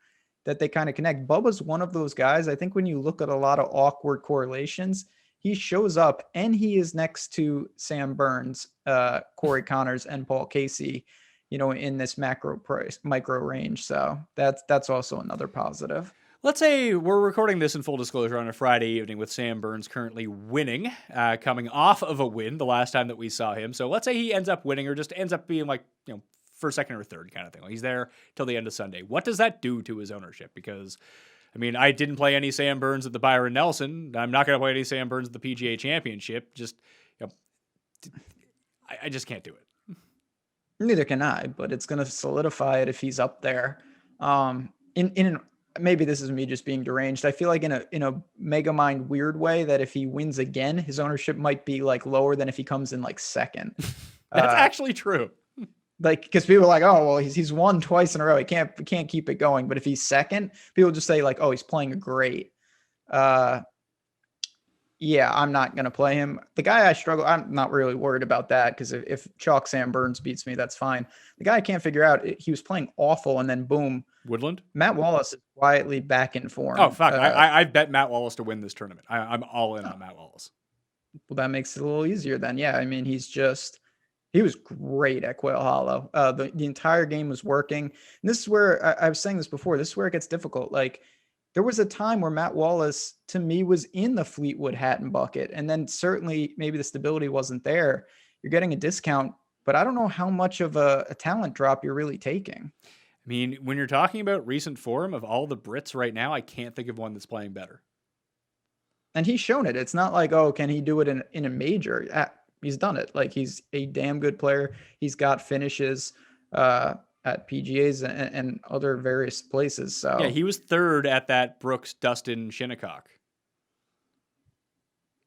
that they kind of connect. Bubba's one of those guys. I think when you look at a lot of awkward correlations, he shows up and he is next to Sam Burns, Corey Connors, and Paul Casey, in this micro range. So that's also another positive. Let's say we're recording this in full disclosure on a Friday evening with Sam Burns currently winning, coming off of a win the last time that we saw him. So let's say he ends up winning or just ends up being first, second, or third kind of thing. He's there till the end of Sunday. What does that do to his ownership? Because, I didn't play any Sam Burns at the Byron Nelson. I'm not going to play any Sam Burns at the PGA Championship. I just can't do it. Neither can I, but it's going to solidify it if he's up there. Maybe this is me just being deranged. I feel like in a Megamind weird way that if he wins again, his ownership might be lower than if he comes in second. That's actually true. Because people are like, oh, well, he's won twice in a row. He can't keep it going. But if he's second, people just say oh, he's playing great. Yeah, I'm not going to play him. The guy I struggle, I'm not really worried about that, because if Chalk Sam Burns beats me, that's fine. The guy I can't figure out, he was playing awful, and then boom. Woodland? Matt Wallace is quietly back in form. Oh, fuck. I bet Matt Wallace to win this tournament. I'm all in on Matt Wallace. Well, that makes it a little easier then. Yeah, he was great at Quail Hollow. The entire game was working. And this is where I was saying this before. This is where it gets difficult. There was a time where Matt Wallace, to me, was in the Fleetwood hat and bucket. And then certainly maybe the stability wasn't there. You're getting a discount, but I don't know how much of a talent drop you're really taking. When you're talking about recent form of all the Brits right now, I can't think of one that's playing better. And he's shown it. It's not oh, can he do it in a major? He's done it. He's a damn good player. He's got finishes at PGAs and other various places. So yeah, he was third at that Brooks Dustin Shinnecock.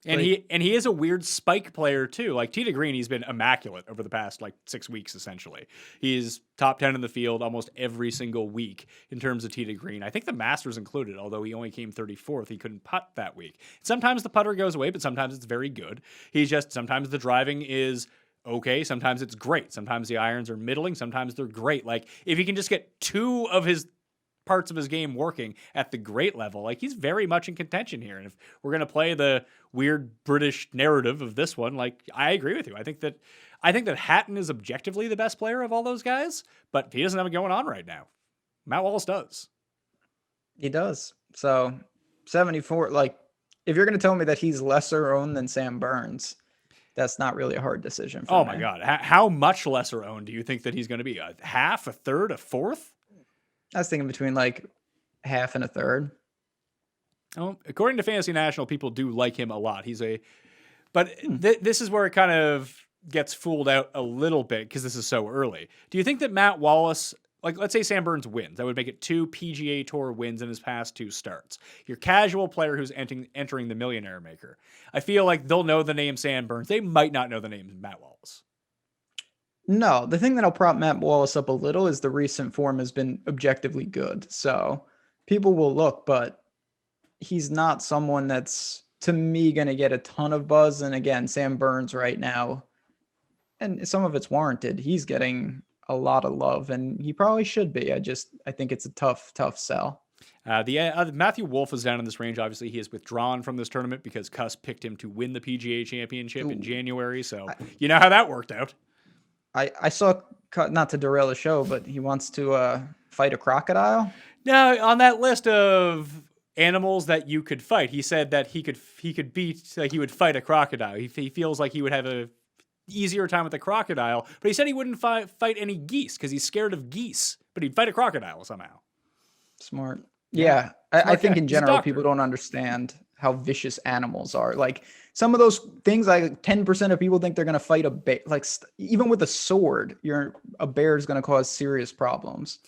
And he is a weird spike player too. Tee to green, he's been immaculate over the past 6 weeks essentially. He's top 10 in the field almost every single week in terms of tee to green. I think the Masters included, although he only came 34th. He couldn't putt that week. Sometimes the putter goes away, but sometimes it's very good. Sometimes the driving is okay, sometimes it's great. Sometimes the irons are middling, sometimes they're great. If he can just get 2 of his parts of his game working at the great level, he's very much in contention here. And if we're going to play the weird British narrative of this one, I agree with you. I think that Hatton is objectively the best player of all those guys, but he doesn't have it going on right now. Matt Wallace does. He does. So 74, if you're going to tell me that he's lesser owned than Sam Burns, that's not really a hard decision for Oh me. my God. How much lesser owned do you think that he's going to be? A half, a third, a fourth? I was thinking between like half and a third. Oh, according to Fantasy National, people do like him a lot. But this is where it kind of gets fooled out a little bit because this is so early. Do you think that Matt Wallace, like let's say Sam Burns wins, that would make it 2 PGA Tour wins in his past 2 starts. Your casual player who's entering the Millionaire Maker. I feel like they'll know the name Sam Burns. They might not know the name Matt Wallace. No, the thing that'll prop Matt Wallace up a little is the recent form has been objectively good. So people will look, but he's not someone that's, to me, going to get a ton of buzz. And again, Sam Burns right now, and some of it's warranted, he's getting a lot of love, and he probably should be. I think it's a tough sell. Matthew Wolff is down in this range. Obviously, he is withdrawn from this tournament because Cuss picked him to win the PGA Championship in January. So you know how that worked out. I saw, not to derail the show, but he wants to fight a crocodile. Now, on that list of animals that you could fight, he said that he could beat, like he would fight a crocodile. He feels like he would have a easier time with a crocodile, but he said he wouldn't fight any geese because he's scared of geese, but he'd fight a crocodile somehow. Smart. Yeah. I think in He's a general, doctor. people don't understand how vicious animals are. Like some of those things, like 10% of people think they're going to fight a bear. Like even with a sword, a bear is going to cause serious problems.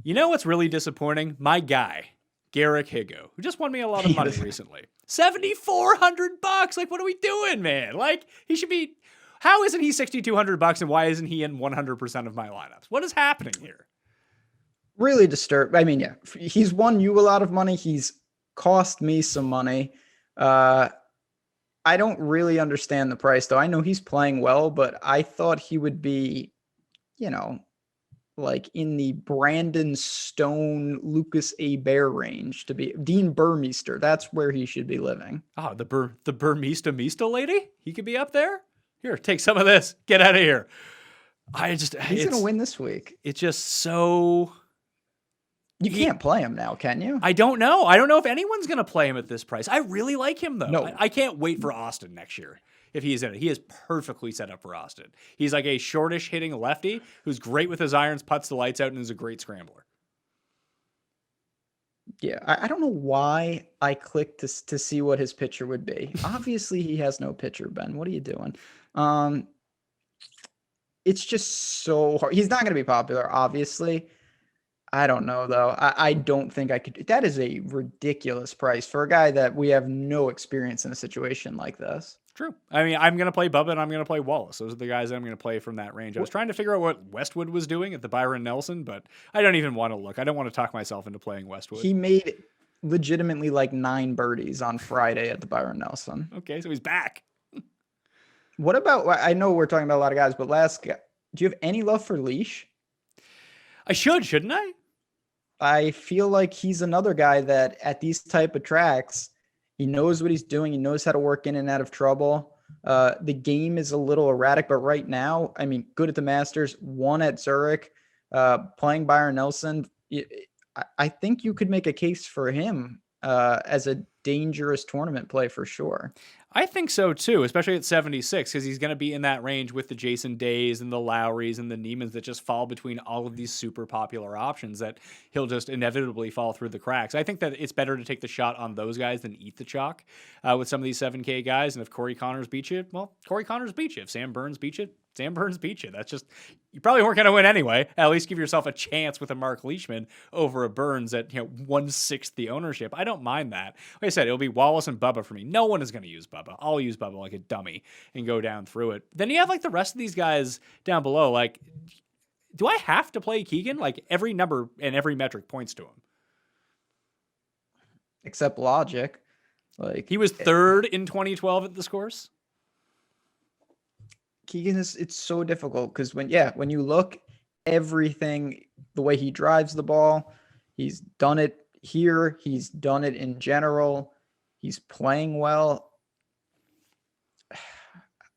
You know what's really disappointing? My guy, Garrick Higo, who just won me a lot of money recently. $7,400. Like, what are we doing, man? Like, he should be. How isn't he $6,200 and why isn't he in 100% of my lineups? What is happening here? Really disturbed. I mean, yeah, he's won you a lot of money. He's cost me some money. I don't really understand the price, though. I know he's playing well, but I thought he would be, like in the Brandon Stone, Lucas A. Bear range to be Dean Burmeister. That's where he should be living. Oh, the Burmista Mista lady? He could be up there? Here, take some of this. Get out of here. He's going to win this week. It's just so... You can't play him now, can you? I don't know. I don't know if anyone's going to play him at this price. I really like him, though. No. I can't wait for Austin next year if he's in it. He is perfectly set up for Austin. He's like a shortish hitting lefty who's great with his irons, puts the lights out, and is a great scrambler. Yeah, I don't know why I clicked to see what his pitcher would be. Obviously, he has no pitcher, Ben. What are you doing? It's just so hard. He's not going to be popular, obviously. I don't know, though. I don't think I could. That is a ridiculous price for a guy that we have no experience in a situation like this. True. I mean, I'm going to play Bubba and I'm going to play Wallace. Those are the guys that I'm going to play from that range. I was trying to figure out what Westwood was doing at the Byron Nelson, but I don't even want to look. I don't want to talk myself into playing Westwood. He made legitimately like 9 birdies on Friday at the Byron Nelson. Okay, so he's back. What about, I know we're talking about a lot of guys, but do you have any love for Leash? I shouldn't I? I feel like he's another guy that at these type of tracks, he knows what he's doing. He knows how to work in and out of trouble. The game is a little erratic, but right now, I mean, good at the Masters, won at Zurich, playing Byron Nelson. I think you could make a case for him as a dangerous tournament play for sure. I think so too, especially at 76, because he's going to be in that range with the Jason Days and the Lowrys and the Niemans that just fall between all of these super popular options that he'll just inevitably fall through the cracks. I think that it's better to take the shot on those guys than eat the chalk with some of these 7K guys. And if Corey Connors beats you, well, Corey Connors beats you. If Sam Burns beats you, Sam Burns beat you. That's just, you probably weren't going to win anyway. At least give yourself a chance with a Mark Leishman over a Burns at 1/6 the ownership. I don't mind that. Like I said, it'll be Wallace and Bubba for me. No one is going to use Bubba. I'll use Bubba like a dummy and go down through it. Then you have like the rest of these guys down below. Like, do I have to play Keegan? Like every number and every metric points to him. Except logic. Like he was third in 2012 at this course. Keegan it's so difficult because when you look everything, the way he drives the ball, he's done it here, he's done it in general, he's playing well.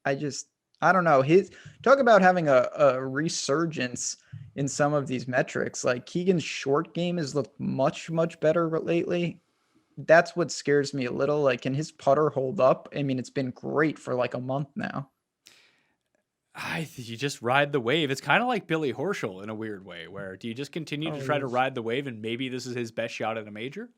I don't know. Talk about having a resurgence in some of these metrics. Like Keegan's short game has looked much, much better lately. That's what scares me a little. Like, can his putter hold up? I mean, it's been great for like a month now. You just ride the wave. It's kind of like Billy Horschel in a weird way, where do you just continue to try to ride the wave and maybe this is his best shot at a major?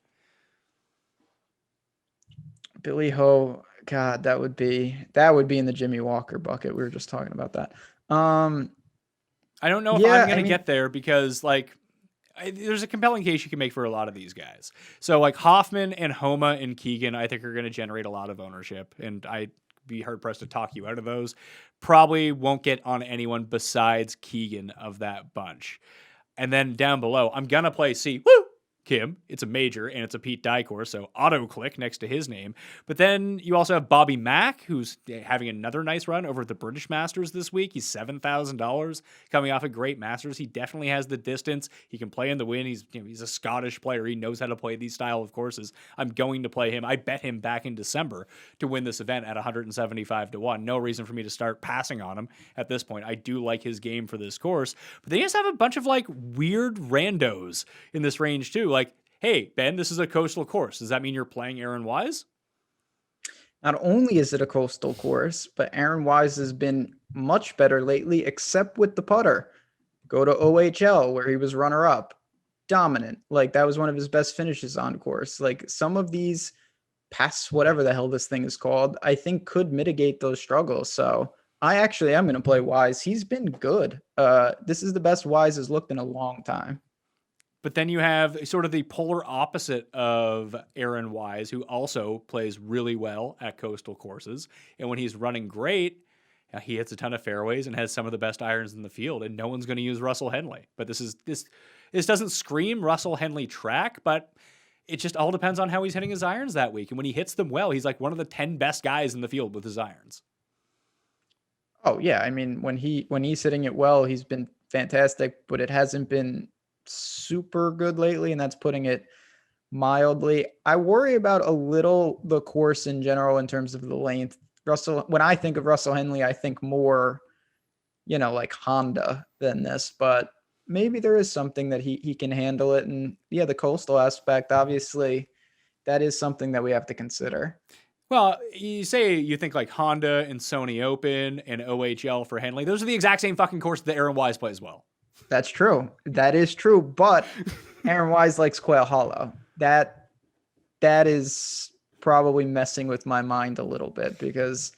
Billy Ho, God, that would be in the Jimmy Walker bucket. We were just talking about that. I don't know if I'm going to get there because there's a compelling case you can make for a lot of these guys. So like Hoffman and Homa and Keegan, I think are going to generate a lot of ownership, and I'd be hard pressed to talk you out of those. Probably won't get on anyone besides Keegan of that bunch. And then down below, I'm going to play Kim. It's a major and it's a Pete Dye course, so auto click next to his name. But then you also have Bobby Mack, who's having another nice run over at the British Masters this week. He's $7,000 coming off a great Masters. He definitely has the distance. He can play in the wind. He's a Scottish player. He knows how to play these style of courses. I'm going to play him. I bet him back in December to win this event at 175-1. No reason for me to start passing on him at this point. I do like his game for this course. But they just have a bunch of weird randos in this range too. Hey, Ben, this is a coastal course. Does that mean you're playing Aaron Wise? Not only is it a coastal course, but Aaron Wise has been much better lately, except with the putter. Go to OHL, where he was runner-up. Dominant. That was one of his best finishes on course. Some of these pass, whatever the hell this thing is called, I think could mitigate those struggles. So I actually am going to play Wise. He's been good. This is the best Wise has looked in a long time. But then you have sort of the polar opposite of Aaron Wise, who also plays really well at coastal courses. And when he's running great, he hits a ton of fairways and has some of the best irons in the field. And no one's going to use Russell Henley. But this doesn't scream Russell Henley track, but it just all depends on how he's hitting his irons that week. And when he hits them well, he's one of the 10 best guys in the field with his irons. Oh yeah, I mean when he's hitting it well, he's been fantastic. But it hasn't been super good lately, and that's putting it mildly. I worry about a little the course in general in terms of the length. When I think of Russell Henley, I think more, Honda than this, but maybe there is something that he can handle it. And yeah, the coastal aspect, obviously, that is something that we have to consider. Well, you say you think Honda and Sony Open and OHL for Henley. Those are the exact same fucking course that Aaron Wise plays well. That's true. That is true. But Aaron Wise likes Quail Hollow. That is probably messing with my mind a little bit because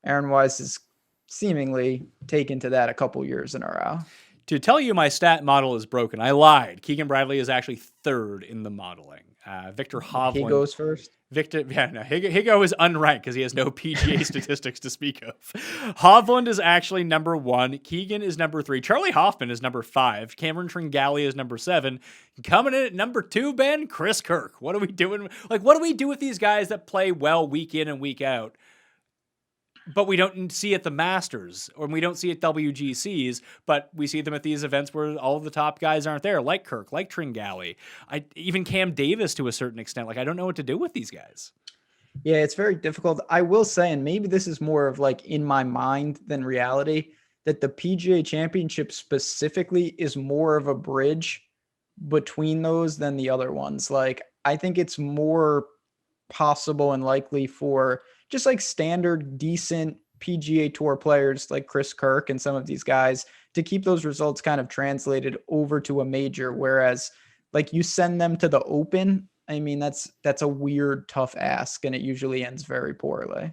Aaron Wise is seemingly taken to that a couple years in a row. To tell you my stat model is broken, I lied. Keegan Bradley is actually third in the modeling. Victor Hovland. He goes first? Higo is unranked because he has no PGA statistics to speak of. Hovland is actually number 1. Keegan is number 3. Charlie Hoffman is number 5. Cameron Tringali is number 7. Coming in at number 2, Ben, Chris Kirk. What are we doing? What do we do with these guys that play well week in and week out? But we don't see at the Masters, or we don't see at WGCs, but we see them at these events where all of the top guys aren't there, like Kirk, like Tringali, even Cam Davis to a certain extent. I don't know what to do with these guys. Yeah, it's very difficult. I will say, and maybe this is more of in my mind than reality, that the PGA Championship specifically is more of a bridge between those than the other ones. I think it's more possible and likely for just standard decent PGA Tour players like Chris Kirk and some of these guys to keep those results kind of translated over to a major. Whereas you send them to the Open, I mean, that's a weird, tough ask, and it usually ends very poorly.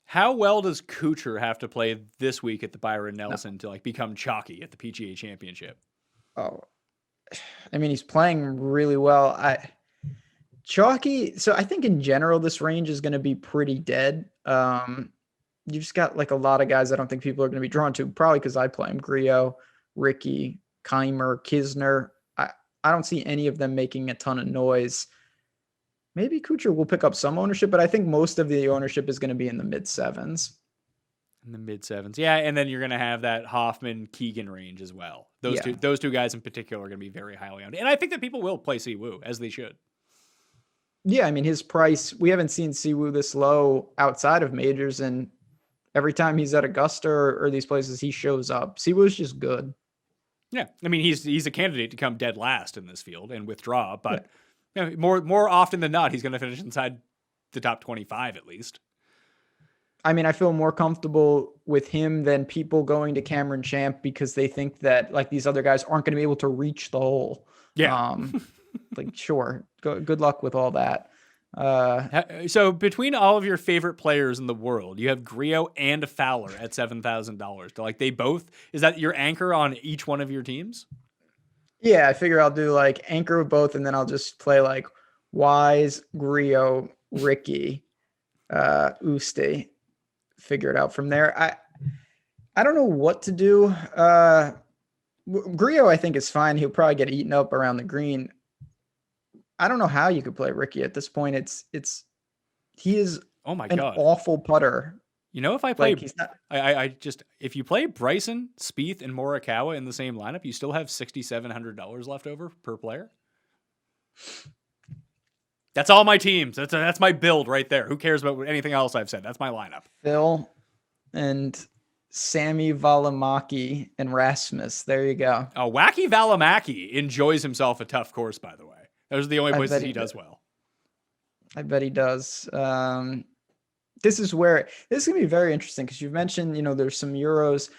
How well does Kuchar have to play this week at the Byron Nelson to become chalky at the PGA Championship? Oh, I mean, he's playing really well. Chalky. So I think in general, this range is going to be pretty dead. You just got a lot of guys I don't think people are going to be drawn to, probably because I play him. Griot, Ricky, Keimer, Kisner. I don't see any of them making a ton of noise. Maybe Kuchar will pick up some ownership, but I think most of the ownership is going to be in the mid-7s. In the mid-7s. Yeah, and then you're going to have that Hoffman-Keegan range as well. Those two guys in particular are going to be very highly owned. And I think that people will play Siwoo, as they should. Yeah, I mean, his price, we haven't seen Siwoo this low outside of majors, and every time he's at Augusta or these places, he shows up. Siwoo's just good. Yeah, I mean, he's a candidate to come dead last in this field and withdraw, but more often than not, he's going to finish inside the top 25 at least. I mean, I feel more comfortable with him than people going to Cameron Champ because they think that like these other guys aren't going to be able to reach the hole. Yeah. Like, sure. Good luck with all that. So between all of your favorite players in the world, you have Griot and Fowler at $7,000. Like they both, is that your anchor on each one of your teams? Yeah, I figure I'll do like anchor with both, and then I'll just play like Wise, Griot, Ricky, Usti. Figure it out from there. I don't know what to do. Griot, I think, is fine. He'll probably get eaten up around the green. I don't know how you could play Ricky at this point. He is oh my an God. awful putter. You know, if I play, Like, he's not, if you play Bryson, Spieth, and Morikawa in the same lineup, you still have $6,700 left over per player. That's all my teams. That's my build right there. Who cares about anything else I've said? That's my lineup. Phil and Sammy Valimaki and Rasmus. There you go. Oh, Wacky Valimaki enjoys himself a tough course, by the way. Those are the only places he does well. I bet he does. This is going to be very interesting because you've mentioned, there's some Euros.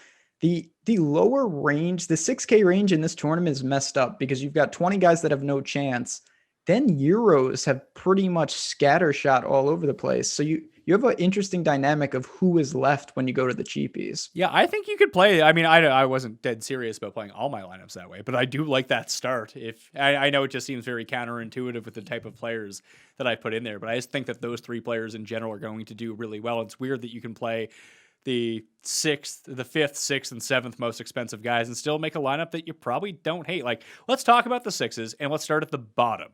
The lower range, the 6K range in this tournament is messed up because you've got 20 guys that have no chance. Then Euros have pretty much scattershot all over the place. So you have an interesting dynamic of who is left when you go to the cheapies. Yeah, I think you could play. I mean, I wasn't dead serious about playing all my lineups that way, but I do like that start. If I know it just seems very counterintuitive with the type of players that I put in there, but I just think that those three players in general are going to do really well. It's weird that you can play the fifth, sixth, and seventh most expensive guys and still make a lineup that you probably don't hate. Like, let's talk about the sixes and let's start at the bottom.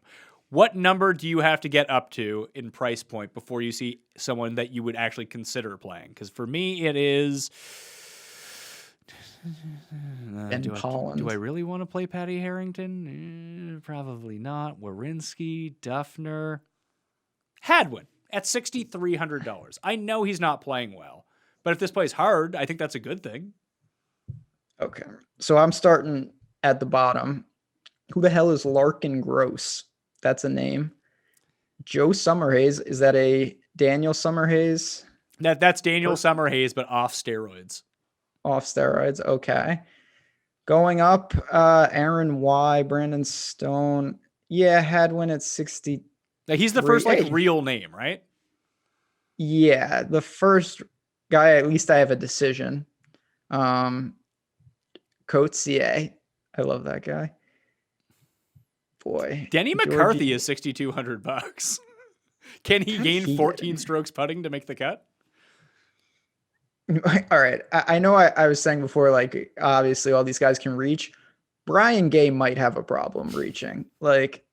What number do you have to get up to in price point before you see someone that you would actually consider playing? Because for me, it is do I really want to play Patty Harrington? Probably not. Werenski, Duffner, Hadwin at $6,300. I know he's not playing well, but if this plays hard, I think that's a good thing. Okay, so I'm starting at the bottom. Who the hell is Larkin Gross? That's a name. Joe Summerhays. Is that a Daniel Summerhays? That's Daniel Summerhays, but off steroids. Off steroids. Okay. Going up, Aaron Y, Brandon Stone. Yeah, Hadwin at 60. Now, he's the first real name, right? Yeah, the first guy. At least I have a decision. Coetzee. I love that guy. Boy, Denny McCarthy is $6,200. Can he gain 14 strokes putting to make the cut? All right. I know I was saying before, like, obviously all these guys can reach. Brian Gay might have a problem reaching. Like,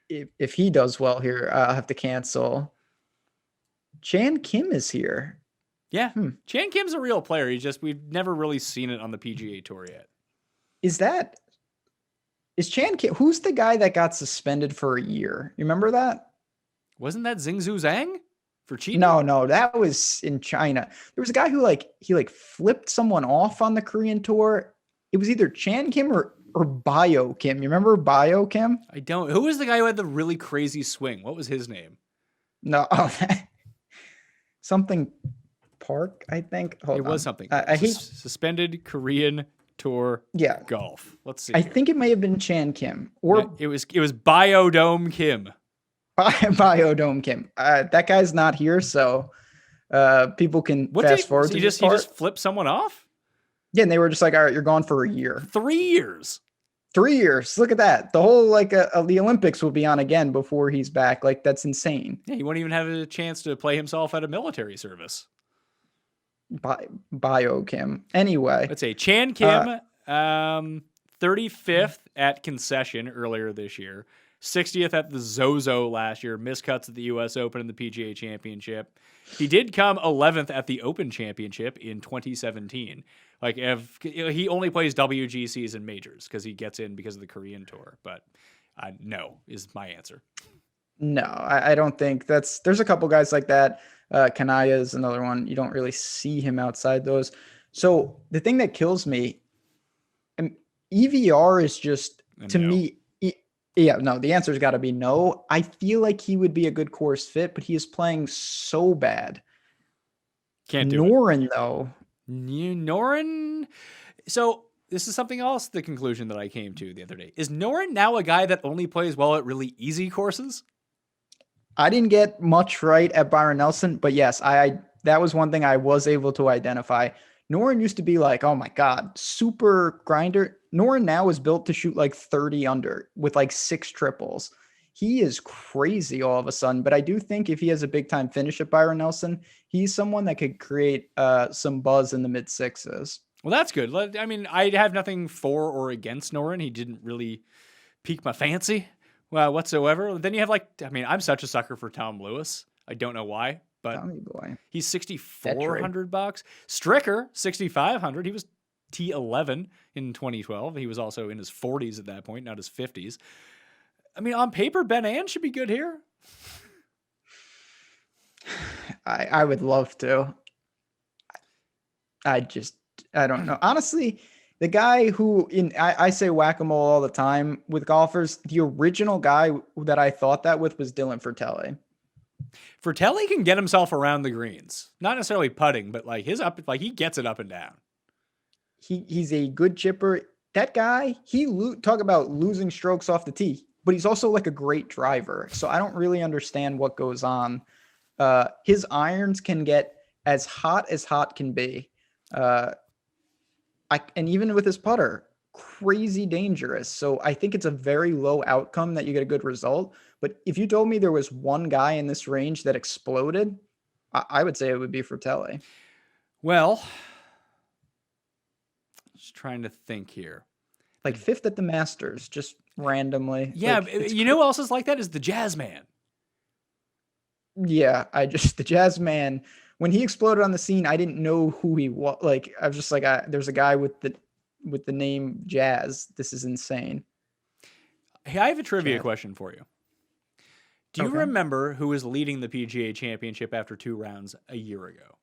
if he does well here, I'll have to cancel. Chan Kim is here. Yeah. Chan Kim's a real player. We've never really seen it on the PGA Tour yet. Is Chan Kim, who's the guy that got suspended for a year? You remember that? Wasn't that Xingzu Zhang for cheating? No, that was in China. There was a guy who he flipped someone off on the Korean Tour. It was either Chan Kim or Bio Kim. You remember Bio Kim? I don't. Who was the guy who had the really crazy swing? What was his name? No, something Park, I think. Hold it on. Was something. I hate suspended Korean Tour golf. Let's see. I think it may have been Chan Kim or it was Biodome Kim. Biodome Kim. That guy's not here, so people can fast forward. He just flipped someone off? Yeah, and they were just like, all right, you're gone for a year. 3 years. 3 years. Look at that. The whole the Olympics will be on again before he's back. Like, that's insane. Yeah, he won't even have a chance to play himself at a military service. Bio Kim. Anyway, let's say Chan Kim, 35th at concession earlier this year, 60th at the Zozo last year, missed cuts at the U.S. Open and the PGA Championship. He did come 11th at the Open Championship in 2017. Like, if he only plays WGCs and majors because he gets in because of the Korean Tour, but no is my answer. No, I don't think there's a couple guys like that. Kanaya is another one. You don't really see him outside those. So the thing that kills me, EVR is just, to me, the answer's got to be no. I feel like he would be a good course fit, but he is playing so bad. Can't do Noren, it. though. Noren. So this is something else, the conclusion that I came to the other day. Is Noren now a guy that only plays well at really easy courses? I didn't get much right at Byron Nelson, but yes, I that was one thing I was able to identify. Noren used to be like, oh my God, super grinder. Noren now is built to shoot like 30 under with like 6 triples. He is crazy all of a sudden, but I do think if he has a big time finish at Byron Nelson, he's someone that could create some buzz in the mid 6s. Well, that's good. I mean, I have nothing for or against Noren. He didn't really pique my fancy whatsoever. Then you have I'm such a sucker for Tom Lewis. I don't know why, but Tommy boy. He's $6,400. Stricker, $6,500. He was T11 in 2012. He was also in his 40s at that point, not his 50s. I mean, on paper, Ben An should be good here. I would love to. I don't know. Honestly, the guy who I say whack-a-mole all the time with golfers, the original guy that I thought that with was Dylan Fratelli. Fratelli can get himself around the greens. Not necessarily putting, but he gets it up and down. He's a good chipper. That guy, talk about losing strokes off the tee, but he's also like a great driver. So I don't really understand what goes on. His irons can get as hot can be. And even with his putter, crazy dangerous. So I think it's a very low outcome that you get a good result. But if you told me there was one guy in this range that exploded, I would say it would be Fratelli. Well, just trying to think here. Like 5th at the Masters, just randomly. Yeah, you know who else is like that is the Jazz Man. Yeah, the Jazz Man, when he exploded on the scene, I didn't know who he was. Like, I was just like, there's a guy with the name Jazz. This is insane. Hey, I have a trivia question for you. Do you remember who was leading the PGA Championship after 2 rounds a year ago?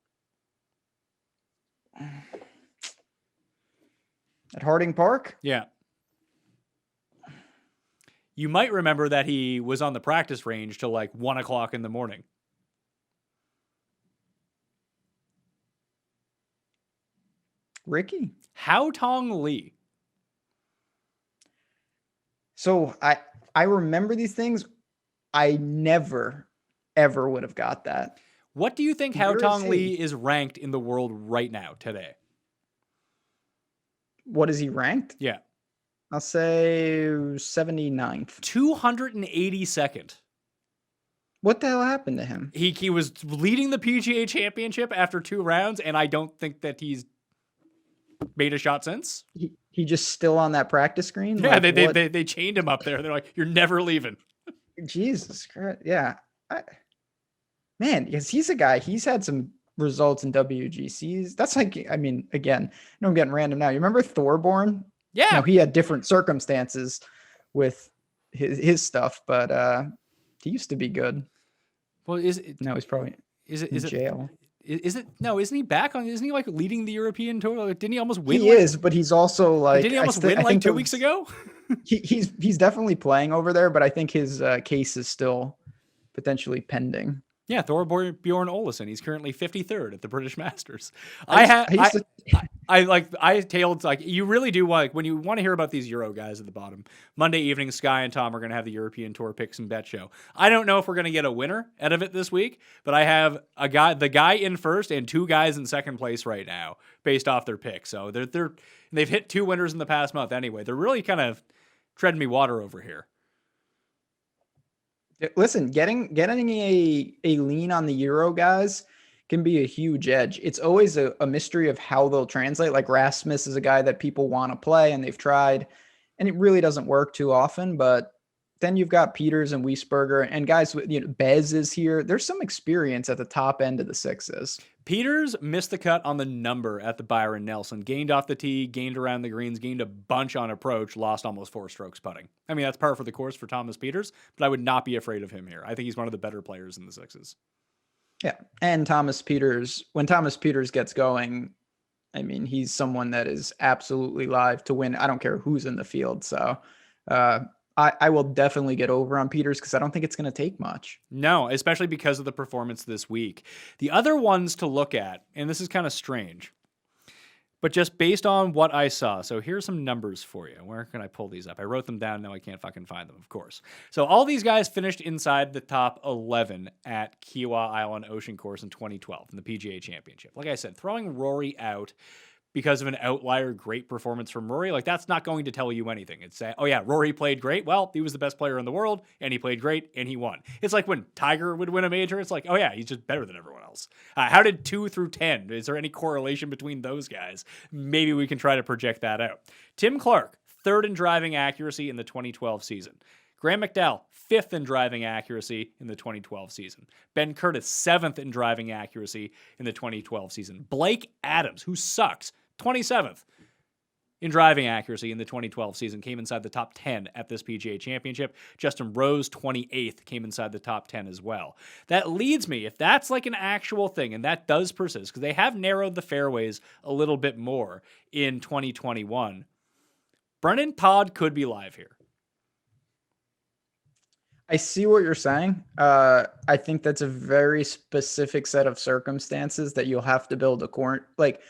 At Harding Park? Yeah. You might remember that he was on the practice range till like 1 o'clock in the morning. Ricky? Hao Tong Lee. So I remember these things. I never, ever would have got that. What do you think Hao Tong Lee is ranked in the world right now, today? What is he ranked? Yeah. I'll say 79th. 282nd. What the hell happened to him? He was leading the PGA Championship after 2 rounds, and I don't think that he's made a shot since. He just still on that practice screen? Yeah, they chained him up there. They're like, you're never leaving. Jesus Christ. Yeah. Man, because he's a guy, he's had some results in WGCs. That's like, I mean, again, I know I'm getting random now. You remember Thorborn? Yeah. Now, he had different circumstances with his stuff, but he used to be good. Well, now he's probably in jail. Isn't he back on? Isn't he like leading the European tour? Like, didn't he almost win? He is, but he's also like. Didn't he almost win like 2 weeks ago? he's definitely playing over there, but I think his case is still potentially pending. Yeah, Bjorn Olesen. He's currently 53rd at the British Masters. I tailed like you really do want when you want to hear about these Euro guys at the bottom. Monday evening, Sky and Tom are going to have the European Tour picks and bet show. I don't know if we're going to get a winner out of it this week, but I have the guy in first and 2 guys in second place right now based off their picks. So they've hit 2 winners in the past month anyway. They're really kind of treading me water over here. Listen, getting a lean on the Euro guys can be a huge edge. It's always a mystery of how they'll translate. Like Rasmus is a guy that people want to play and they've tried, and it really doesn't work too often. But then you've got Peters and Wiesberger and guys with, Bez is here. There's some experience at the top end of the 6s. Peters missed the cut on the number at the Byron Nelson. Gained off the tee, gained around the greens, gained a bunch on approach, lost almost 4 strokes putting. I mean, that's par for the course for Thomas Peters, but I would not be afraid of him here. I think he's one of the better players in the 6s. Yeah. And Thomas Peters, when Thomas Peters gets going, I mean, he's someone that is absolutely live to win. I don't care who's in the field. So I will definitely get over on Peters because I don't think it's going to take much. No, especially because of the performance this week. The other ones to look at, and this is kind of strange, But just based on what I saw, so here's some numbers for you. Where can I pull these up? I wrote them down. Now I can't fucking find them, of course. So all these guys finished inside the top 11 at Kiowa Island Ocean Course in 2012 in the PGA Championship. Like I said, throwing Rory out because of an outlier great performance from Rory, like that's not going to tell you anything. It's say, oh yeah, Rory played great. Well, he was the best player in the world and he played great and he won. It's like when Tiger would win a major. It's like, oh yeah, he's just better than everyone else. How did 2 through 10? Is there any correlation between those guys? Maybe we can try to project that out. Tim Clark, 3rd in driving accuracy in the 2012 season. Graham McDowell, 5th in driving accuracy in the 2012 season. Ben Curtis, 7th in driving accuracy in the 2012 season. Blake Adams, who sucks, 27th in driving accuracy in the 2012 season, came inside the top 10 at this PGA Championship. Justin Rose, 28th, came inside the top 10 as well. That leads me, if that's like an actual thing, and that does persist, because they have narrowed the fairways a little bit more in 2021, Brennan Todd could be live here. I see what you're saying. I think that's a very specific set of circumstances that you'll have to build a corner. Like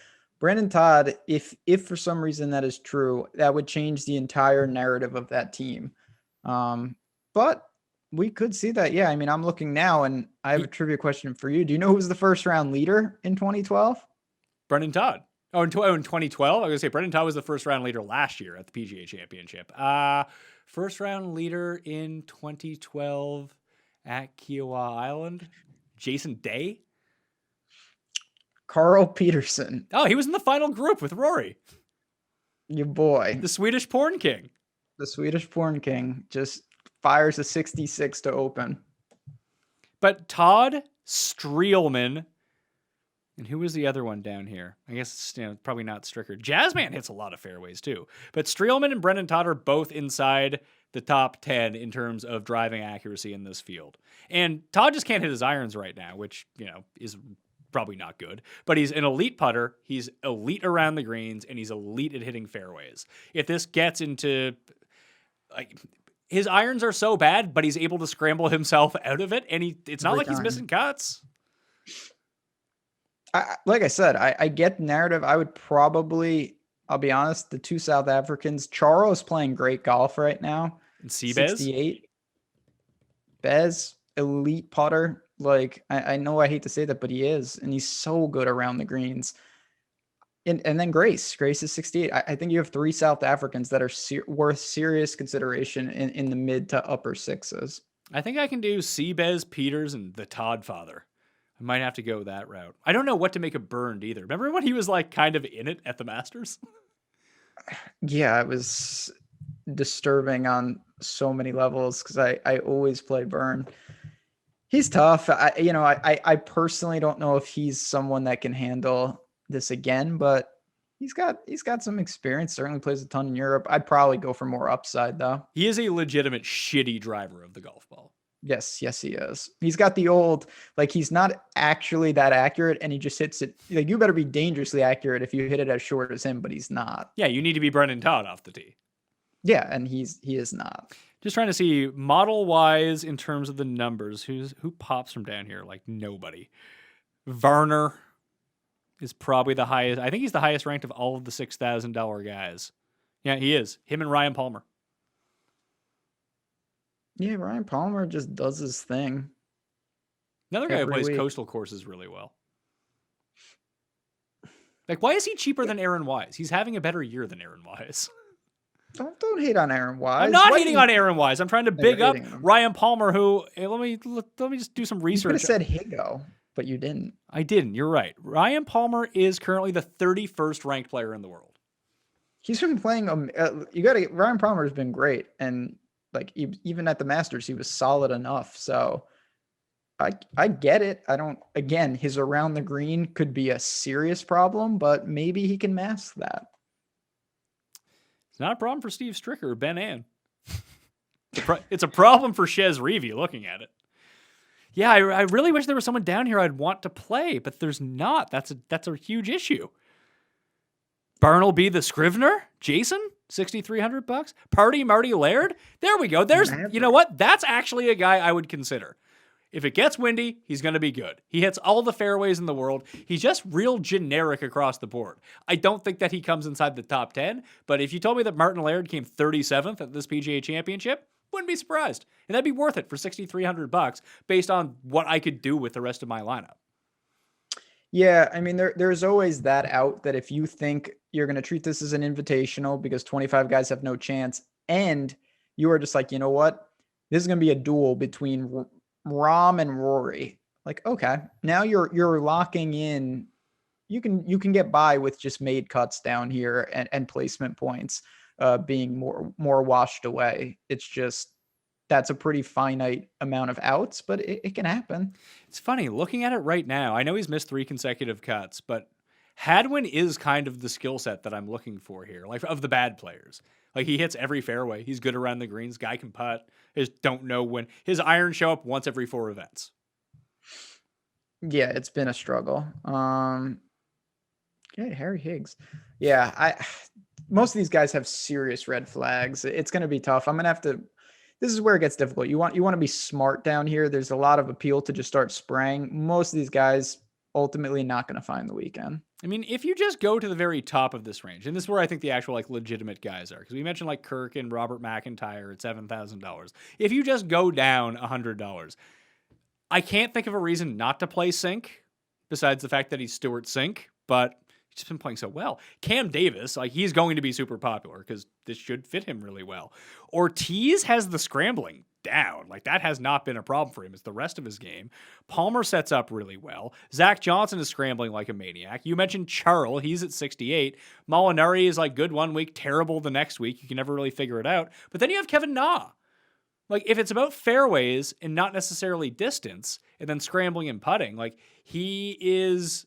Brandon Todd, if for some reason that is true, that would change the entire narrative of that team. But we could see that. Yeah, I mean, I'm looking now, and I have a trivia question for you. Do you know who was the first round leader in 2012? Brendan Todd. Oh, in 2012? I was going to say Brendan Todd was the first round leader last year at the PGA Championship. First round leader in 2012 at Kiowa Island, Jason Day. Carl Peterson. Oh, he was in the final group with Rory. Your boy. The Swedish porn king. The Swedish porn king just fires a 66 to open. But Todd, Streelman, and who was the other one down here? I guess it's probably not Stricker. Jazzman hits a lot of fairways too. But Streelman and Brendan Todd are both inside the top 10 in terms of driving accuracy in this field. And Todd just can't hit his irons right now, which, is probably not good. But he's an elite putter. He's elite around the greens, and he's elite at hitting fairways. If this gets into, his irons are so bad, but he's able to scramble himself out of it, and it's not Every like he's time. missing cuts. Like I said, I get the narrative. I would probably, I'll be honest, the 2 South Africans, Charo's playing great golf right now. And Seabez? 68. Bez, elite putter. Like, I know I hate to say that, but he is. And he's so good around the greens. And then Grace. Grace is 68. I think you have 3 South Africans that are worth serious consideration in the mid to upper 6s. I think I can do Seabez, Peters, and the Todd father. I might have to go that route. I don't know what to make of Burned either. Remember when he was kind of in it at the Masters? Yeah, it was disturbing on so many levels because I always play Burn. He's tough. I personally don't know if he's someone that can handle this again, but he's got some experience. Certainly plays a ton in Europe. I'd probably go for more upside though. He is a legitimate shitty driver of the golf ball. Yes, he is. He's got the old, he's not actually that accurate, and he just hits it. You better be dangerously accurate if you hit it as short as him, but he's not. Yeah, you need to be Brendan Todd off the tee. Yeah, and he is not. Just trying to see model-wise in terms of the numbers. Who pops from down here? Nobody. Varner is probably the highest. I think he's the highest ranked of all of the $6,000 guys. Yeah, he is. Him and Ryan Palmer. Yeah, Ryan Palmer just does his thing. Another guy who plays week. coastal courses really well. Why is he cheaper than Aaron Wise? He's having a better year than Aaron Wise. Don't hate on Aaron Wise. I'm not hating on Aaron Wise. I'm trying to big up hating him. Ryan Palmer, who let me just do some You research. could have said Higo, but you didn't. I didn't. You're right. Ryan Palmer is currently the 31st ranked player in the world. He's been playing. Ryan Palmer has been great, and even at the Masters, he was solid enough. So I get it. I don't. Again, his around the green could be a serious problem, but maybe he can mask that. It's not a problem for Steve Stricker or Ben Ann. It's a problem for Chez Reavie looking at it. Yeah, I really wish there was someone down here I'd want to play, but there's not. That's a huge issue. Bartleby the Scrivener? Jason? $6,300? Party Marty Laird? There we go. You know what? That's actually a guy I would consider. If it gets windy, he's going to be good. He hits all the fairways in the world. He's just real generic across the board. I don't think that he comes inside the top 10, but if you told me that Martin Laird came 37th at this PGA Championship, wouldn't be surprised. And that'd be worth it for $6,300 based on what I could do with the rest of my lineup. Yeah, I mean, there's always that out that if you think you're going to treat this as an invitational because 25 guys have no chance, and you are just like, you know what? This is going to be a duel between Rahm and Rory. Like, okay, now you're locking in. You can get by with just made cuts down here and placement points being more washed away. It's just that's a pretty finite amount of outs, but it can happen. It's funny looking at it right now. I know he's missed 3 consecutive cuts, but Hadwin is kind of the skill set that I'm looking for here, like of the bad players. Like he hits every fairway. He's good around the greens. Guy can putt. Just don't know when. His irons show up once every 4 events. Yeah, it's been a struggle. Yeah, Harry Higgs. Yeah, most of these guys have serious red flags. It's going to be tough. I'm going to have to. This is where it gets difficult. You want to be smart down here. There's a lot of appeal to just start spraying. Most of these guys ultimately not going to find the weekend. I mean, if you just go to the very top of this range, and this is where I think the actual like legitimate guys are, because we mentioned like Kirk and Robert McIntyre at $7,000. If you just go down $100, I can't think of a reason not to play Sink, besides the fact that he's Stuart Sink, but he's just been playing so well. Cam Davis, like he's going to be super popular because this should fit him really well. Ortiz has the scrambling down. Like that has not been a problem for him. It's the rest of his game. Palmer sets up really well. Zach Johnson is scrambling like a maniac. You mentioned Charles. He's at 68. Molinari is like good one week, terrible the next week. You can never really figure it out. But then you have Kevin Na. Like if it's about fairways and not necessarily distance and then scrambling and putting, like he is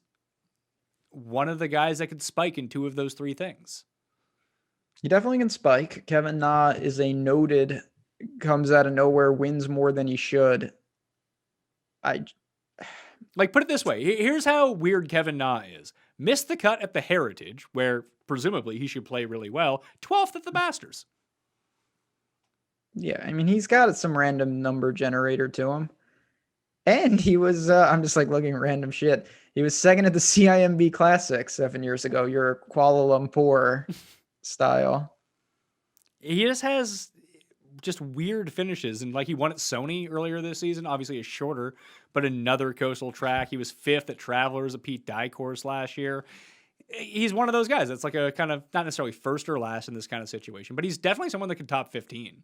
one of the guys that could spike in 2 of those 3 things. He definitely can spike. Kevin Na is a noted comes out of nowhere, wins more than he should. Like put it this way. Here's how weird Kevin Na is. Missed the cut at the Heritage, where presumably he should play really well. 12th at the Masters. Yeah, I mean, he's got some random number generator to him. And he was, I'm just like looking at random shit. He was second at the CIMB Classic 7 years ago, your Kuala Lumpur style. He just has just weird finishes. And like he won at Sony earlier this season, obviously a shorter, but another coastal track. He was 5th at Travelers, a Pete Dye course last year. He's one of those guys that's like a kind of not necessarily first or last in this kind of situation, but he's definitely someone that could top 15.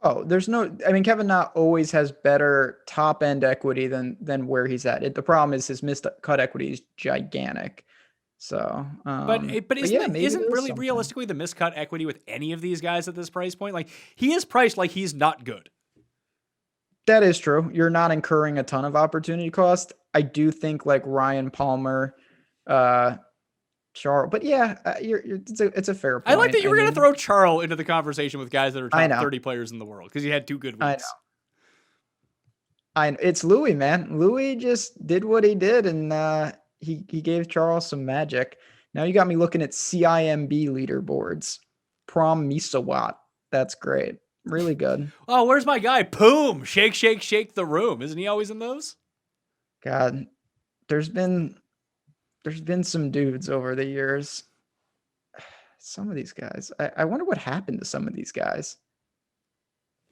Oh, Kevin Na always has better top end equity than where he's at. The problem is his missed cut equity is gigantic. So, but isn't really realistically the miscut equity with any of these guys at this price point? Like he is priced like he's not good. That is true. You're not incurring a ton of opportunity cost. I do think like Ryan Palmer, Charles, but yeah, it's a fair point. I like that you were going to throw Charles into the conversation with guys that are top 30 players in the world because he had 2 good weeks. I know. It's Louis, man. Louis just did what he did, and he gave Charles some magic. Now you got me looking at CIMB leaderboards. Prom Misawat. That's great. Really good. Oh, where's my guy? Poom! Shake, shake, shake the room. Isn't he always in those? God, there's been some dudes over the years. Some of these guys. I wonder what happened to some of these guys.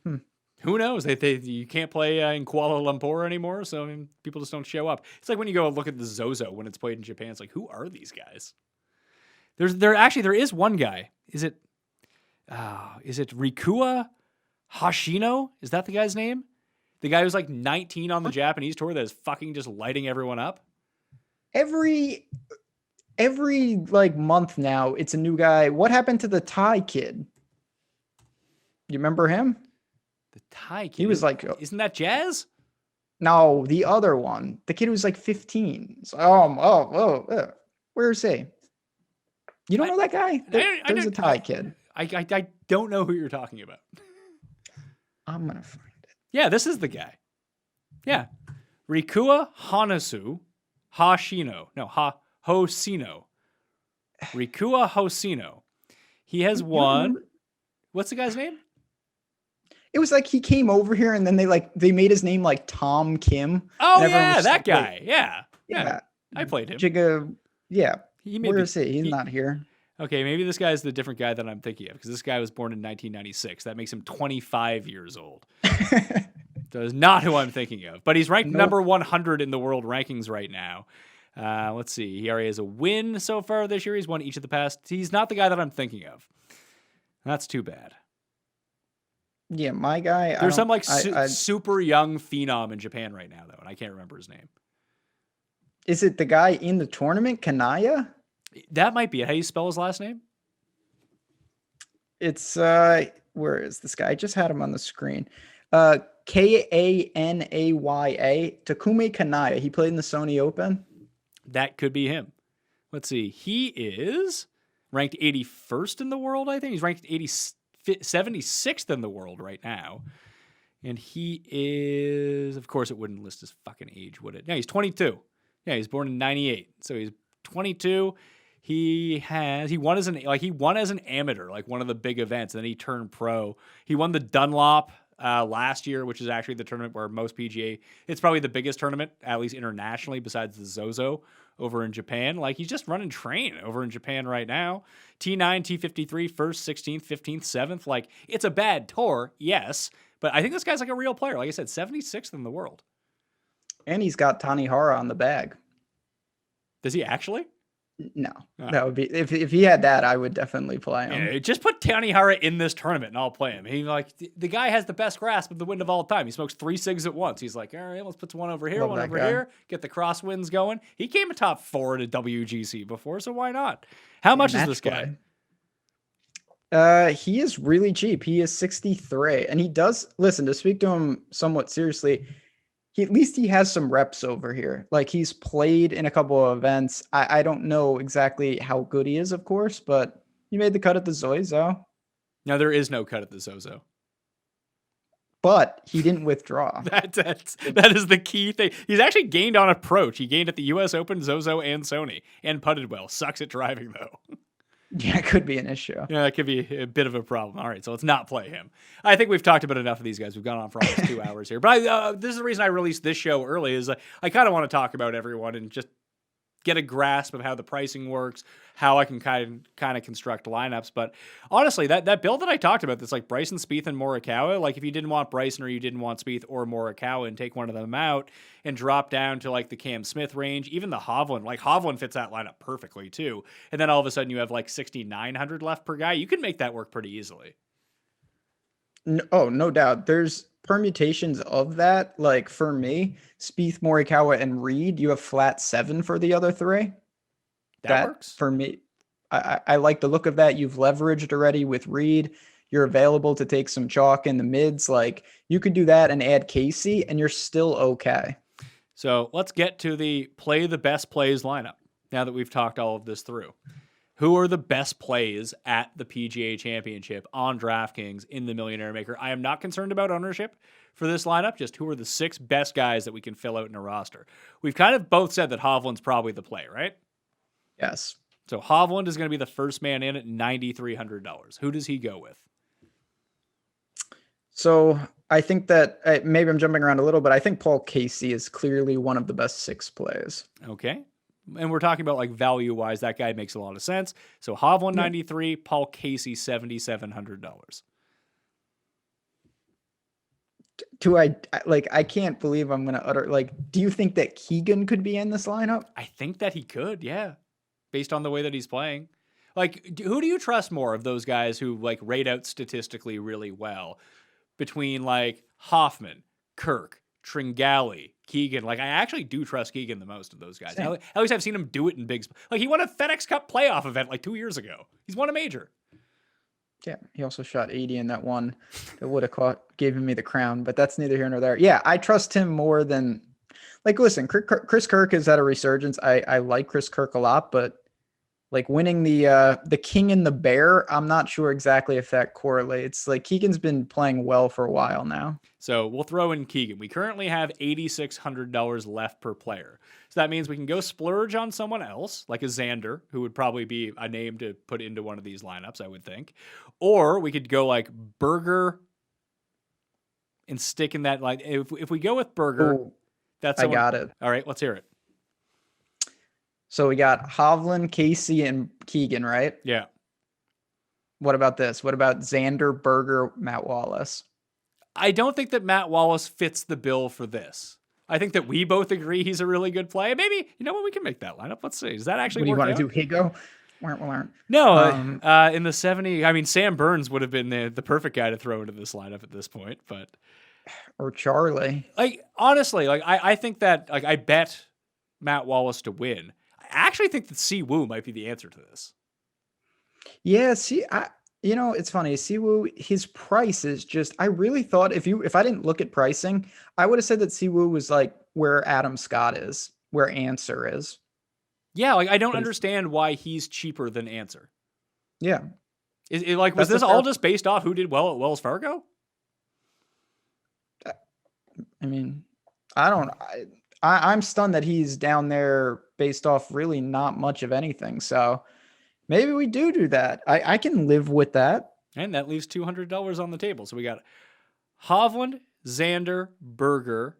Who knows? You can't play in Kuala Lumpur anymore, so I mean, people just don't show up. It's like when you go look at the Zozo when it's played in Japan. It's like, who are these guys? There is one guy. Is it Rikua Hashino? Is that the guy's name? The guy who's like 19 on the Japanese tour that is fucking just lighting everyone up. Every like month now, it's a new guy. What happened to the Thai kid? You remember him? The Thai kid. He was like, isn't that Jazz? No, the other one. The kid was like 15. So, where is he? You don't know that guy? There's a Thai kid. I don't know who you're talking about. I'm gonna find it. Yeah, this is the guy. Yeah, Rikua Hosino. Rikua Hosino. He has won. What's the guy's name? It was like he came over here and then they made his name like Tom Kim. Oh and everyone yeah, was that like, guy. Yeah. Yeah. I played him. Jigga, yeah. He may Where be- is he? He's not here. Okay, maybe this guy's the different guy that I'm thinking of because this guy was born in 1996. That makes him 25 years old. That is not who I'm thinking of. But he's ranked number 100 in the world rankings right now. Let's see. He already has a win so far this year. He's won each of the past. He's not the guy that I'm thinking of. That's too bad. Yeah, my guy. There's some super young phenom in Japan right now, though, and I can't remember his name. Is it the guy in the tournament, Kanaya? That might be it. How do you spell his last name? It's where is this guy? I just had him on the screen. Kanaya, Takumi Kanaya. He played in the Sony Open. That could be him. Let's see. He is ranked 81st in the world, I think. He's ranked 76th in the world right now. And he is, of course, it wouldn't list his fucking age, would it? No, he's 22. Yeah, he's born in 98. So he's 22. He won as an amateur, like one of the big events, and then he turned pro. He won the Dunlop last year, which is actually the tournament where most PGA, it's probably the biggest tournament, at least internationally, besides the Zozo over in Japan. Like, he's just running train over in Japan right now. T9, T53, 1st, 16th, 15th, 7th. Like, it's a bad tour, yes, but I think this guy's like a real player. Like I said, 76th in the world. And he's got Tanihara on the bag. Does he actually? No, that would be if he had that, I would definitely play him. Yeah, just put Tanihara in this tournament and I'll play him. The guy has the best grasp of the wind of all time. He smokes 3 cigs at once. He's like, all right, let's put one over here, one over here, get the crosswinds going. He came a top 4 at a WGC before, so why not? How much is this guy? He is really cheap. He is 63, and he does listen. To speak to him somewhat seriously, at least he has some reps over here. Like, he's played in a couple of events. I don't know exactly how good he is, of course, but he made the cut at the Zozo. No, there is no cut at the Zozo. But he didn't withdraw. That is the key thing. He's actually gained on approach. He gained at the U.S. Open, Zozo, and Sony, and putted well. Sucks at driving, though. Yeah, it could be an issue. Yeah, that could be a bit of a problem. All right, so let's not play him. I think we've talked about enough of these guys. We've gone on for almost 2 hours here. But this is the reason I released this show early, is I kind of want to talk about everyone and just get a grasp of how the pricing works, how I can kind of construct lineups. But honestly, that build that I talked about, that's like Bryson, Spieth, and Morikawa, like if you didn't want Bryson or you didn't want Spieth or Morikawa and take one of them out and drop down to like the Cam Smith range, even the Hovland, like Hovland fits that lineup perfectly too. And then all of a sudden you have like 6,900 left per guy. You can make that work pretty easily. No doubt. There's permutations of that. Like for me, Spieth, Morikawa, and Reed, you have flat 7 for the other 3. That works for me. I like the look of that. You've leveraged already with Reed. You're available to take some chalk in the mids. Like, you could do that and add Casey, and you're still okay. So let's get to the play the best plays lineup. Now that we've talked all of this through, who are the best plays at the PGA Championship on DraftKings in the Millionaire Maker? I am not concerned about ownership for this lineup, just who are the 6 best guys that we can fill out in a roster. We've kind of both said that Hovland's probably the play, right? Yes. So Hovland is going to be the first man in at $9,300. Who does he go with? So I think that maybe I'm jumping around a little, but I think Paul Casey is clearly one of the best 6 plays. Okay. And we're talking about like value-wise, that guy makes a lot of sense. So Hovland 93, Paul Casey $7,700. I can't believe I'm going to utter, do you think that Keegan could be in this lineup? I think that he could, yeah. Based on the way that he's playing. Like, who do you trust more of those guys who like rate out statistically really well between like Hoffman, Kirk, Tringali, Keegan? Like, I actually do trust Keegan the most of those guys. At least I've seen him do it in big. Like, he won a FedEx Cup playoff event like 2 years ago. He's won a major. Yeah, he also shot 80 in that one that would have given me the crown, but that's neither here nor there. Yeah, I trust him more than, like, listen, Chris Kirk is at a resurgence. I like Chris Kirk a lot, but like winning the King and the Bear, I'm not sure exactly if that correlates. Like, Keegan's been playing well for a while now. So we'll throw in Keegan. We currently have $8,600 left per player. So that means we can go splurge on someone else, like a Xander, who would probably be a name to put into one of these lineups, I would think. Or we could go like Berger, and stick in that line. If we go with Berger, Ooh, that's I someone- got it. All right, let's hear it. So we got Hovland, Casey, and Keegan, right? Yeah. What about this? What about Xander, Berger, Matt Wallace? I don't think that Matt Wallace fits the bill for this. I think that we both agree he's a really good play. Maybe, you know what, we can make that lineup. Let's see. Does that actually What do you work want to out? do? Higo? Learn. No, in the 70, I mean, Sam Burns would have been the perfect guy to throw into this lineup at this point. But Or Charlie. like, honestly, like I think that like I bet Matt Wallace to win. I actually think that Siwoo might be the answer to this. Yeah, see, it's funny. Siwoo, his price is just, I really thought if I didn't look at pricing, I would have said that Siwoo was like where Adam Scott is, where Answer is. Yeah, like I don't But it's- understand why he's cheaper than Answer. Yeah. Was That's this the all fair- just based off who did well at Wells Fargo? I mean, I'm stunned that he's down there based off really not much of anything. So maybe we do that. I can live with that. And that leaves $200 on the table. So we got Hovland, Xander, Berger,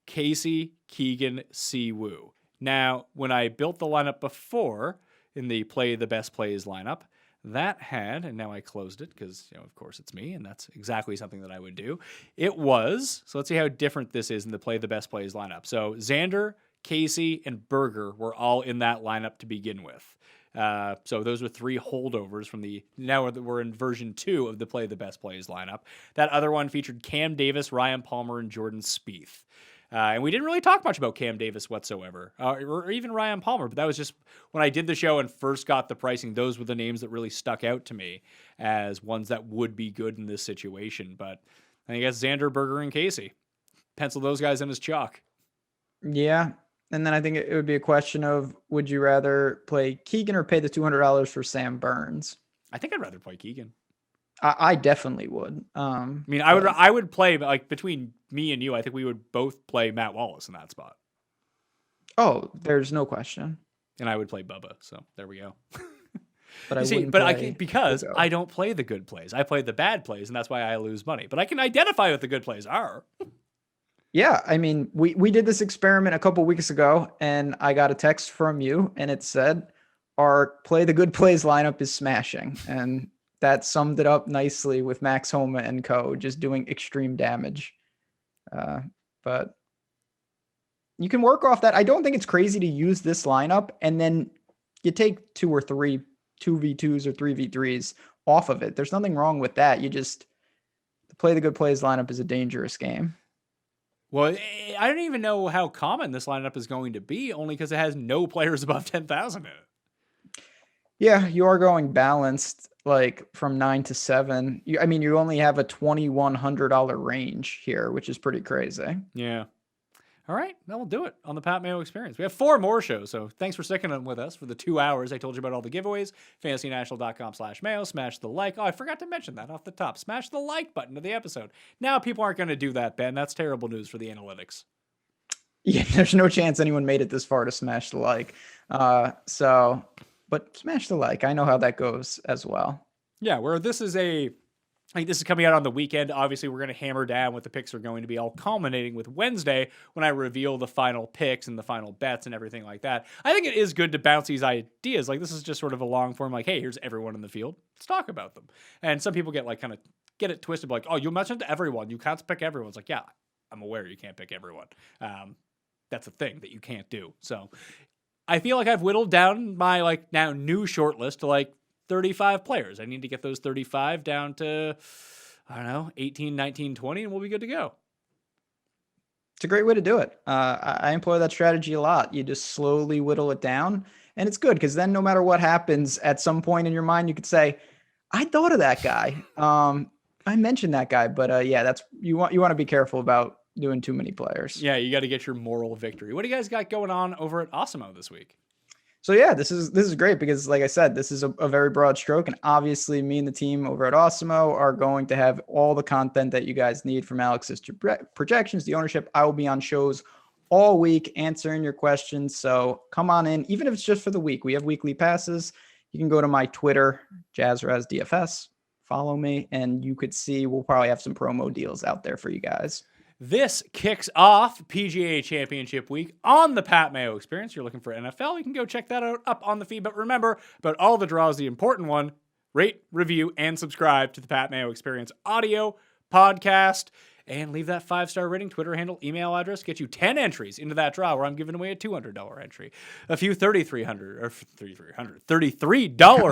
Casey, Keegan, Siwoo. Now, when I built the lineup before in the play the best plays lineup, that had, and now I closed it because, of course it's me, and that's exactly something that I would do. It was, so let's see how different this is in the play the best plays lineup. So Xander, Casey, and Berger were all in that lineup to begin with. So those were 3 holdovers from now we're in version 2 of the play the best plays lineup. That other one featured Cam Davis, Ryan Palmer, and Jordan Spieth. And we didn't really talk much about Cam Davis whatsoever, or even Ryan Palmer. But that was just when I did the show and first got the pricing, those were the names that really stuck out to me as ones that would be good in this situation. But I guess Xander, Berger, and Casey. Pencil those guys in as chalk. Yeah. And then I think it would be a question of, would you rather play Keegan or pay the $200 for Sam Burns? I think I'd rather play Keegan. I definitely would. I mean, I would play, like, between me and you, I think we would both play Matt Wallace in that spot. Oh, there's no question. And I would play Bubba. So there we go. But I See, wouldn't but play because Higo. I don't play the good plays. I play the bad plays, and that's why I lose money. But I can identify what the good plays are. Yeah, I mean, we did this experiment a couple weeks ago, and I got a text from you, and it said, our play the good plays lineup is smashing. And that summed it up nicely with Max Homa and co. just doing extreme damage. But you can work off that. I don't think it's crazy to use this lineup, and then you take 2 or 3 2v2s or 3v3s off of it. There's nothing wrong with that. The play the good plays lineup is a dangerous game. Well, I don't even know how common this lineup is going to be, only because it has no players above 10,000 in it. Yeah, you are going balanced, like from 9 to 7. You only have a $2,100 range here, which is pretty crazy. Yeah. All right, then we'll do it on the Pat Mayo Experience. We have 4 more shows, so thanks for sticking with us for the 2 hours. I told you about all the giveaways. FantasyNational.com/Mayo. Smash the like. Oh, I forgot to mention that off the top. Smash the like button to the episode. Now people aren't going to do that, Ben. That's terrible news for the analytics. Yeah, there's no chance anyone made it this far to smash the like. But smash the like. I know how that goes as well. Yeah, where this is coming out on the weekend. Obviously, we're going to hammer down what the picks are going to be, all culminating with Wednesday when I reveal the final picks and the final bets and everything like that. I think it is good to bounce these ideas. Like, this is just sort of a long form, like, hey, here's everyone in the field. Let's talk about them. And some people get it twisted, like, oh, you mentioned everyone. You can't pick everyone. It's like, yeah, I'm aware you can't pick everyone. That's a thing that you can't do. So I feel like I've whittled down my now new short list to 35 players. I need to get those 35 down to, 18, 19, 20, and we'll be good to go. It's a great way to do it. I employ that strategy a lot. You just slowly whittle it down, and it's good because then no matter what happens, at some point in your mind, you could say, I thought of that guy. I mentioned that guy, but yeah, you want to be careful about doing too many players. Yeah, you got to get your moral victory. What do you guys got going on over at Osimo this week? So yeah, this is great because, like I said, this is a very broad stroke, and obviously me and the team over at Osimo are going to have all the content that you guys need from Alex's projections, the ownership. I will be on shows all week answering your questions. So come on in, even if it's just for the week. We have weekly passes. You can go to my Twitter, JazzRazDFS. follow me, and you could see we'll probably have some promo deals out there for you guys. This kicks off PGA Championship week on the Pat Mayo Experience. You're looking for NFL, you can go check that out up on the feed. But remember, about all the draws, the important one, rate, review, and subscribe to the Pat Mayo Experience audio podcast. And leave that 5-star rating, Twitter handle, email address. Get you 10 entries into that draw where I'm giving away a $200 entry. A few $33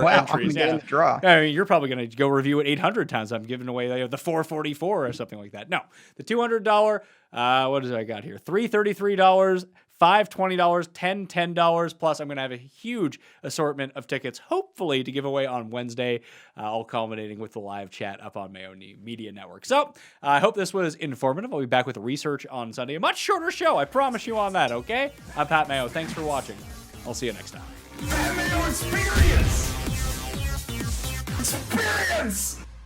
Wow, entries. I'm getting the draw. I mean, you're probably going to go review it 800 times. I'm giving away the 444 or something like that. No, the $200, what does I got here? $333, $5 $20, $10 $10. Plus, I'm going to have a huge assortment of tickets, hopefully, to give away on Wednesday, all culminating with the live chat up on Mayo Media Network. So, I hope this was informative. I'll be back with research on Sunday. A much shorter show, I promise you on that, okay? I'm Pat Mayo. Thanks for watching. I'll see you next time. Pat Mayo Experience! Experience!